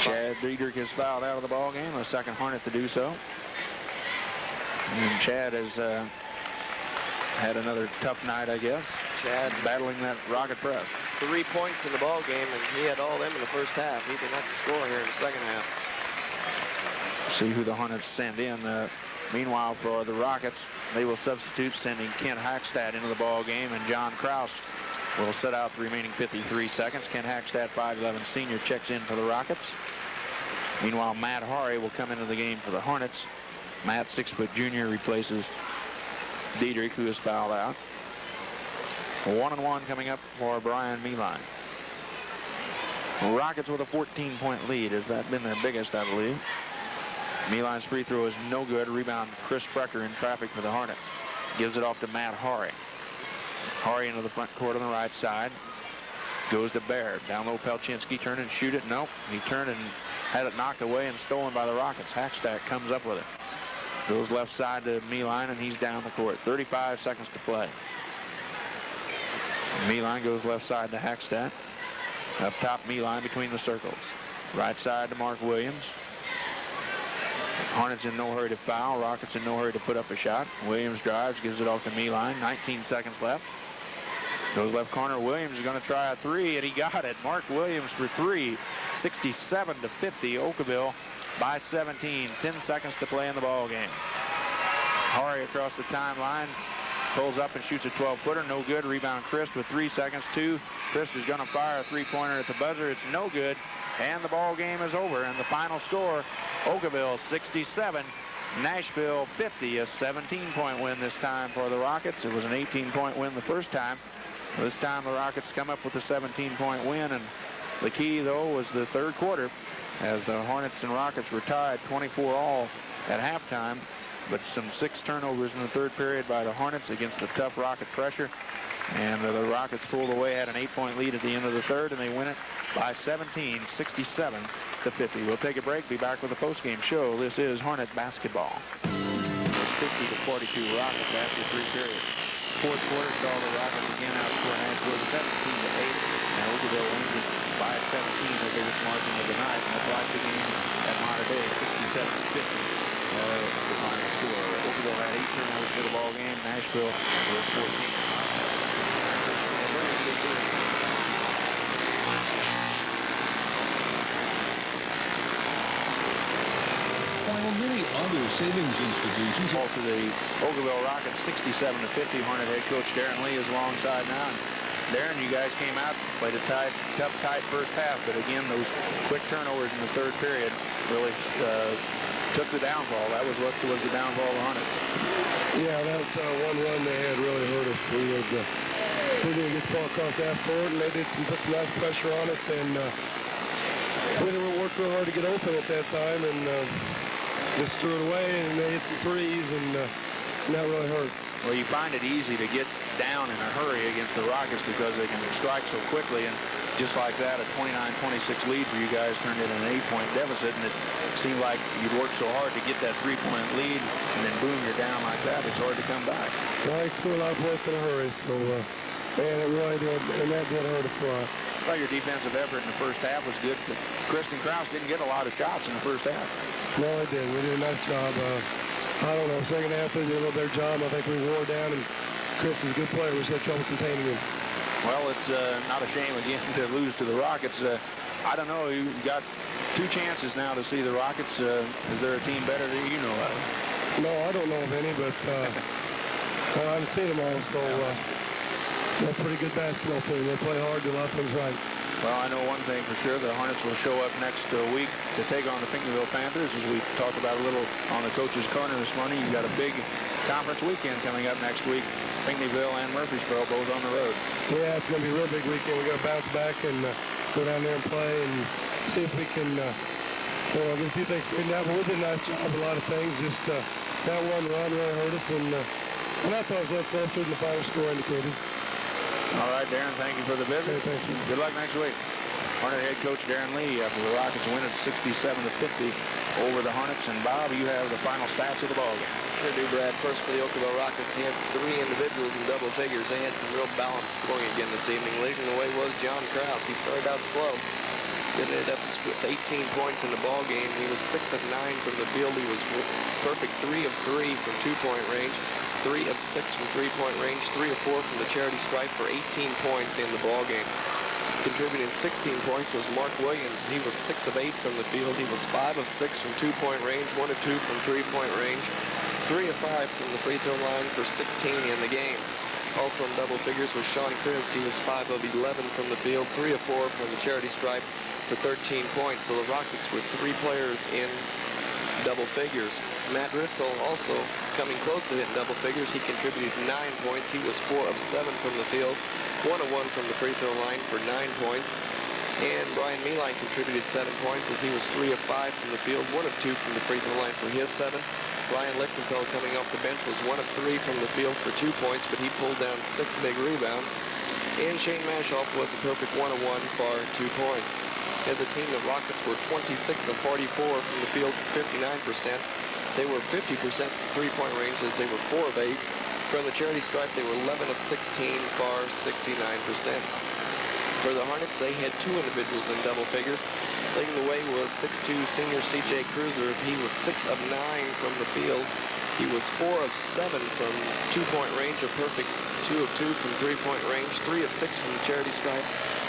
Chad Diedrich is fouled out of the ball game, a second Hornet to do so. And Chad has had another tough night, I guess. Chad battling that Rocket press. 3 points in the ball game, and he had all them in the first half. He did not score here in the second half. See who the Hornets send in. Meanwhile, for the Rockets, they will substitute, sending Kent Hackstad into the ball game, and John Kraus will set out the remaining 53 seconds. Kent Hackstad, 5'11" senior, checks in for the Rockets. Meanwhile, Matt Hari will come into the game for the Hornets. Matt, 6' junior, replaces Diedrich, who is fouled out. 1-1 coming up for Brian Meeline. Rockets with a 14-point lead. Has that been their biggest, I believe? Meeline's free throw is no good. Rebound, Chris Frecker in traffic for the Hornet. Gives it off to Matt Hari. Hari into the front court on the right side. Goes to Baird. Down low, Pelchinski, turn and shoot it. Nope. He turned and had it knocked away and stolen by the Rockets. Hackstack comes up with it. Goes left side to Meeline, and he's down the court. 35 seconds to play. Meeline goes left side to Hackstack. Up top, Meeline between the circles. Right side to Mark Williams. Hornets in no hurry to foul. Rockets in no hurry to put up a shot. Williams drives, gives it off to Meeline. 19 seconds left. Goes left corner. Williams is going to try a three, and he got it. Mark Williams for three. 67 to 50. Okawville by 17. 10 seconds to play in the ball game. Hari across the timeline. Pulls up and shoots a 12-footer. No good. Rebound Christ with 3 seconds. Christ is going to fire a three-pointer at the buzzer. It's no good. And the ball game is over. And the final score, Okawville 67, Nashville 50. A 17-point win this time for the Rockets. It was an 18-point win the first time. This time the Rockets come up with a 17-point win. And the key, though, was the third quarter, as the Hornets and Rockets were tied 24-all at halftime. But some 6 turnovers in the third period by the Hornets against the tough Rocket pressure. And the Rockets pulled away, had an 8-point lead at the end of the third, and they win it by 17, 67 to 50. We'll take a break, be back with a postgame show. This is Hornet basketball. 50 to 42 Rockets after 3 periods. Fourth quarter saw the Rockets again outscore Nashville 17 to 8. And Okawville wins it by 17, the biggest margin of the night. And the game at Mater Dei, 67 to 50. The final score. Okawville had 8 turnovers for the ball game. Nashville with 14. While many other savings institutions To the Okawville Rockets 67 to 50. Hornet head coach Darren Lee is alongside now. And Darren, you guys came out, played a tough, tight first half, but again, those quick turnovers in the third period really took the downfall. That was what was the downfall of the Hornets. Yeah, that one run they had really hurt us. We didn't get the ball across half court, and they put some nice pressure on us, and we didn't work real hard to get open at that time, and just threw it away, and they hit some threes, and that really hurt. Well, you find it easy to get down in a hurry against the Rockets because they can strike so quickly, and just like that, a 29-26 lead for you guys turned into an 8-point deficit, and it seemed like you'd worked so hard to get that 3-point lead, and then boom, you're down like that. It's hard to come back. Well, I scored a lot of points in a hurry, so man, it really did, and that did hurt us a lot. Well, your defensive effort in the first half was good, but Kristen Krause didn't get a lot of shots in the first half. No, I did. We did a nice job. I don't know, second half they did a little better job. I think we wore down, and Chris is a good player. We just had trouble containing him. Well, it's not a shame again to lose to the Rockets. I don't know. You got 2 chances now to see the Rockets. Is there a team better that you know of? No, I don't know of any, but I haven't seen them all. So they're a pretty good basketball team. They play hard, do a lot of things right. Well, I know one thing for sure. The Hornets will show up next week to take on the Pinckneyville Panthers. As we talked about a little on the Coach's Corner this morning, you've got a big conference weekend coming up next week. Pinckneyville and Murfreesboro both on the road. Yeah, it's going to be a real big weekend. We've got to bounce back and go down there and play and see if we can get a few things straightened out. But we did a nice job of a lot of things. Just that one run really hurt us. And I thought it was a little closer than the final score indicated. All right, Darren, thank you for the visit. Okay, thanks. Good luck next week. Hornet head coach Darren Lee after the Rockets win at 67 to 50 over the Hornets. And Bob, you have the final stats of the ballgame. Sure do, Brad. First for the Okawville Rockets, he had 3 individuals in double figures. They had some real balanced scoring again this evening. Leading the way was John Kraus. He started out slow. Then ended up with 18 points in the ball game. He was 6 of 9 from the field. He was perfect 3 of 3 from 2-point range. 3 of 6 from 3-point range, 3 of 4 from the charity stripe for 18 points in the ball game. Contributing 16 points was Mark Williams. He was 6 of 8 from the field. He was 5 of 6 from 2-point range, 1 of 2 from 3-point range, 3 of 5 from the free throw line for 16 in the game. Also in double figures was Sean Christ. He was 5 of 11 from the field, 3 of 4 from the charity stripe for 13 points. So the Rockets were 3 players in double figures. Matt Ritzel also coming close to hitting double figures. He contributed 9 points. He was 4 of 7 from the field, 1 of 1 from the free throw line for 9 points. And Brian Meeline contributed 7 points as he was 3 of 5 from the field, 1 of 2 from the free throw line for his 7. Ryan Lichtenfeld coming off the bench was 1 of 3 from the field for 2 points, but he pulled down 6 big rebounds. And Shane Mashoff was a perfect 1 of 1 for 2 points. As a team, the Rockets were 26 of 44 from the field for 59%. They were 50% from three-point range as they were 4 of 8. From the charity stripe, they were 11 of 16 for 69%. For the Hornets, they had 2 individuals in double figures. Leading the way was 6'2 senior C.J. Cruiser. He was 6 of 9 from the field. He was 4 of 7 from 2-point range, a perfect 2 of 2 from 3-point range, 3 of 6 from the charity stripe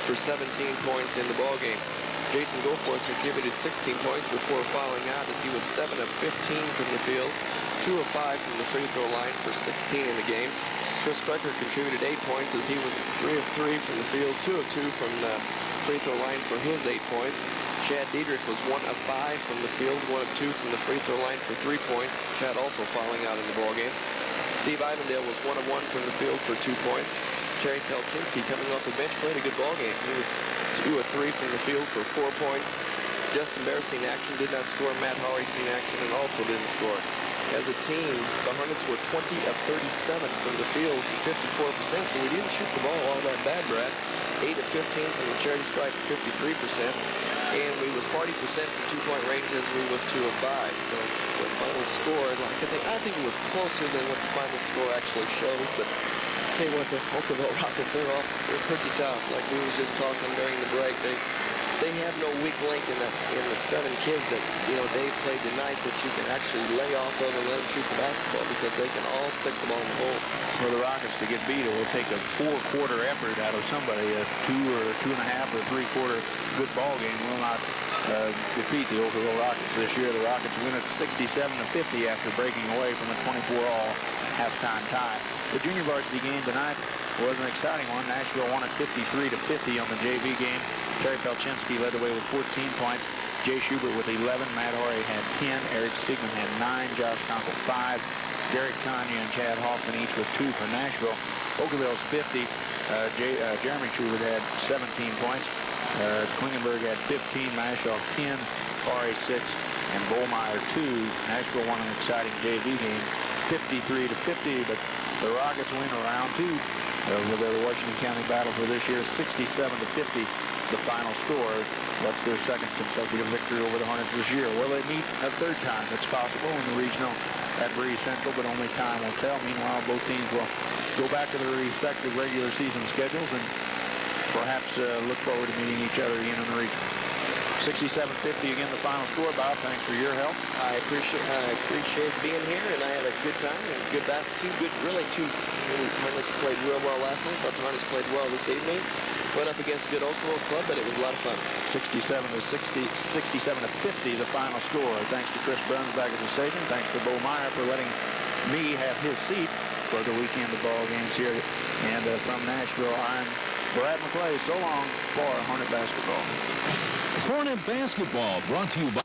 for 17 points in the ballgame. Jason Goforth contributed 16 points before fouling out as he was 7 of 15 from the field, 2 of 5 from the free throw line for 16 in the game. Chris Strecker contributed 8 points as he was 3 of 3 from the field, 2 of 2 from the free throw line for his 8 points. Chad Diedrich was 1 of 5 from the field, 1 of 2 from the free throw line for 3 points. Chad also fouling out in the ballgame. Steve Ivandale was 1 of 1 from the field for 2 points. Terry Pelczynski coming off the bench played a good ballgame. He was 2 of 3 from the field for 4 points. Justin Bear seen action, did not score. Matt Howry seen action and also didn't score. As a team, the Hornets were 20 of 37 from the field, 54%, so we didn't shoot the ball all that bad, Brad. 8 of 15 from the charity stripe, 53%. And we was 40% from 2-point range as we was 2 of 5. So the final score, I think it was closer than what the final score actually shows, but I'll tell you what, the Okawville Rockets, they're pretty tough. Like we was just talking during the break, they have no weak link in the 7 kids that, they played tonight that you can actually lay off of and let them shoot the basketball because they can all stick the ball in the hole. For the Rockets to get beat, it will take a 4-quarter effort out of somebody. A 2 or 2.5 or 3-quarter good ball game will not defeat the Okawville Rockets this year. The Rockets win at 67-50 after breaking away from a 24-all halftime tie. The junior varsity game tonight was an exciting one. Nashville won at 53-50 on the JV game. Terry Pelczynski led the way with 14 points. Jay Schubert with 11. Matt Horry had 10. Eric Stigman had 9. Josh Conkle 5. Derek Tanya and Chad Hoffman each with 2 for Nashville. Okawville's 50. Jeremy Schubert had 17 points. Klingenberg had 15. Mashoff 10. Horry 6. And Bollmeyer 2. Nashville won an exciting JV game, 53-50. But the Rockets win round 2 with the Washington County battle for this year, 67-50. The final score. That's their second consecutive victory over the Hornets this year. Will they meet a third time? It's possible in the regional at Breeze Central, but only time will tell. Meanwhile, both teams will go back to their respective regular season schedules and perhaps look forward to meeting each other again in the region. 67-50 again, the final score. Bob, thanks for your help. I appreciate being here, and I had a good time and good basketball. Hornets played real well last night, but the Hornets played well this evening. Went up against a good Okawville club, but it was a lot of fun. 67-50, the final score. Thanks to Chris Bruns back at the station. Thanks to Bo Meyer for letting me have his seat for the weekend of ball games here. And from Nashville, I'm Brad McClay. So long for Hornet basketball. Hornet basketball brought to you by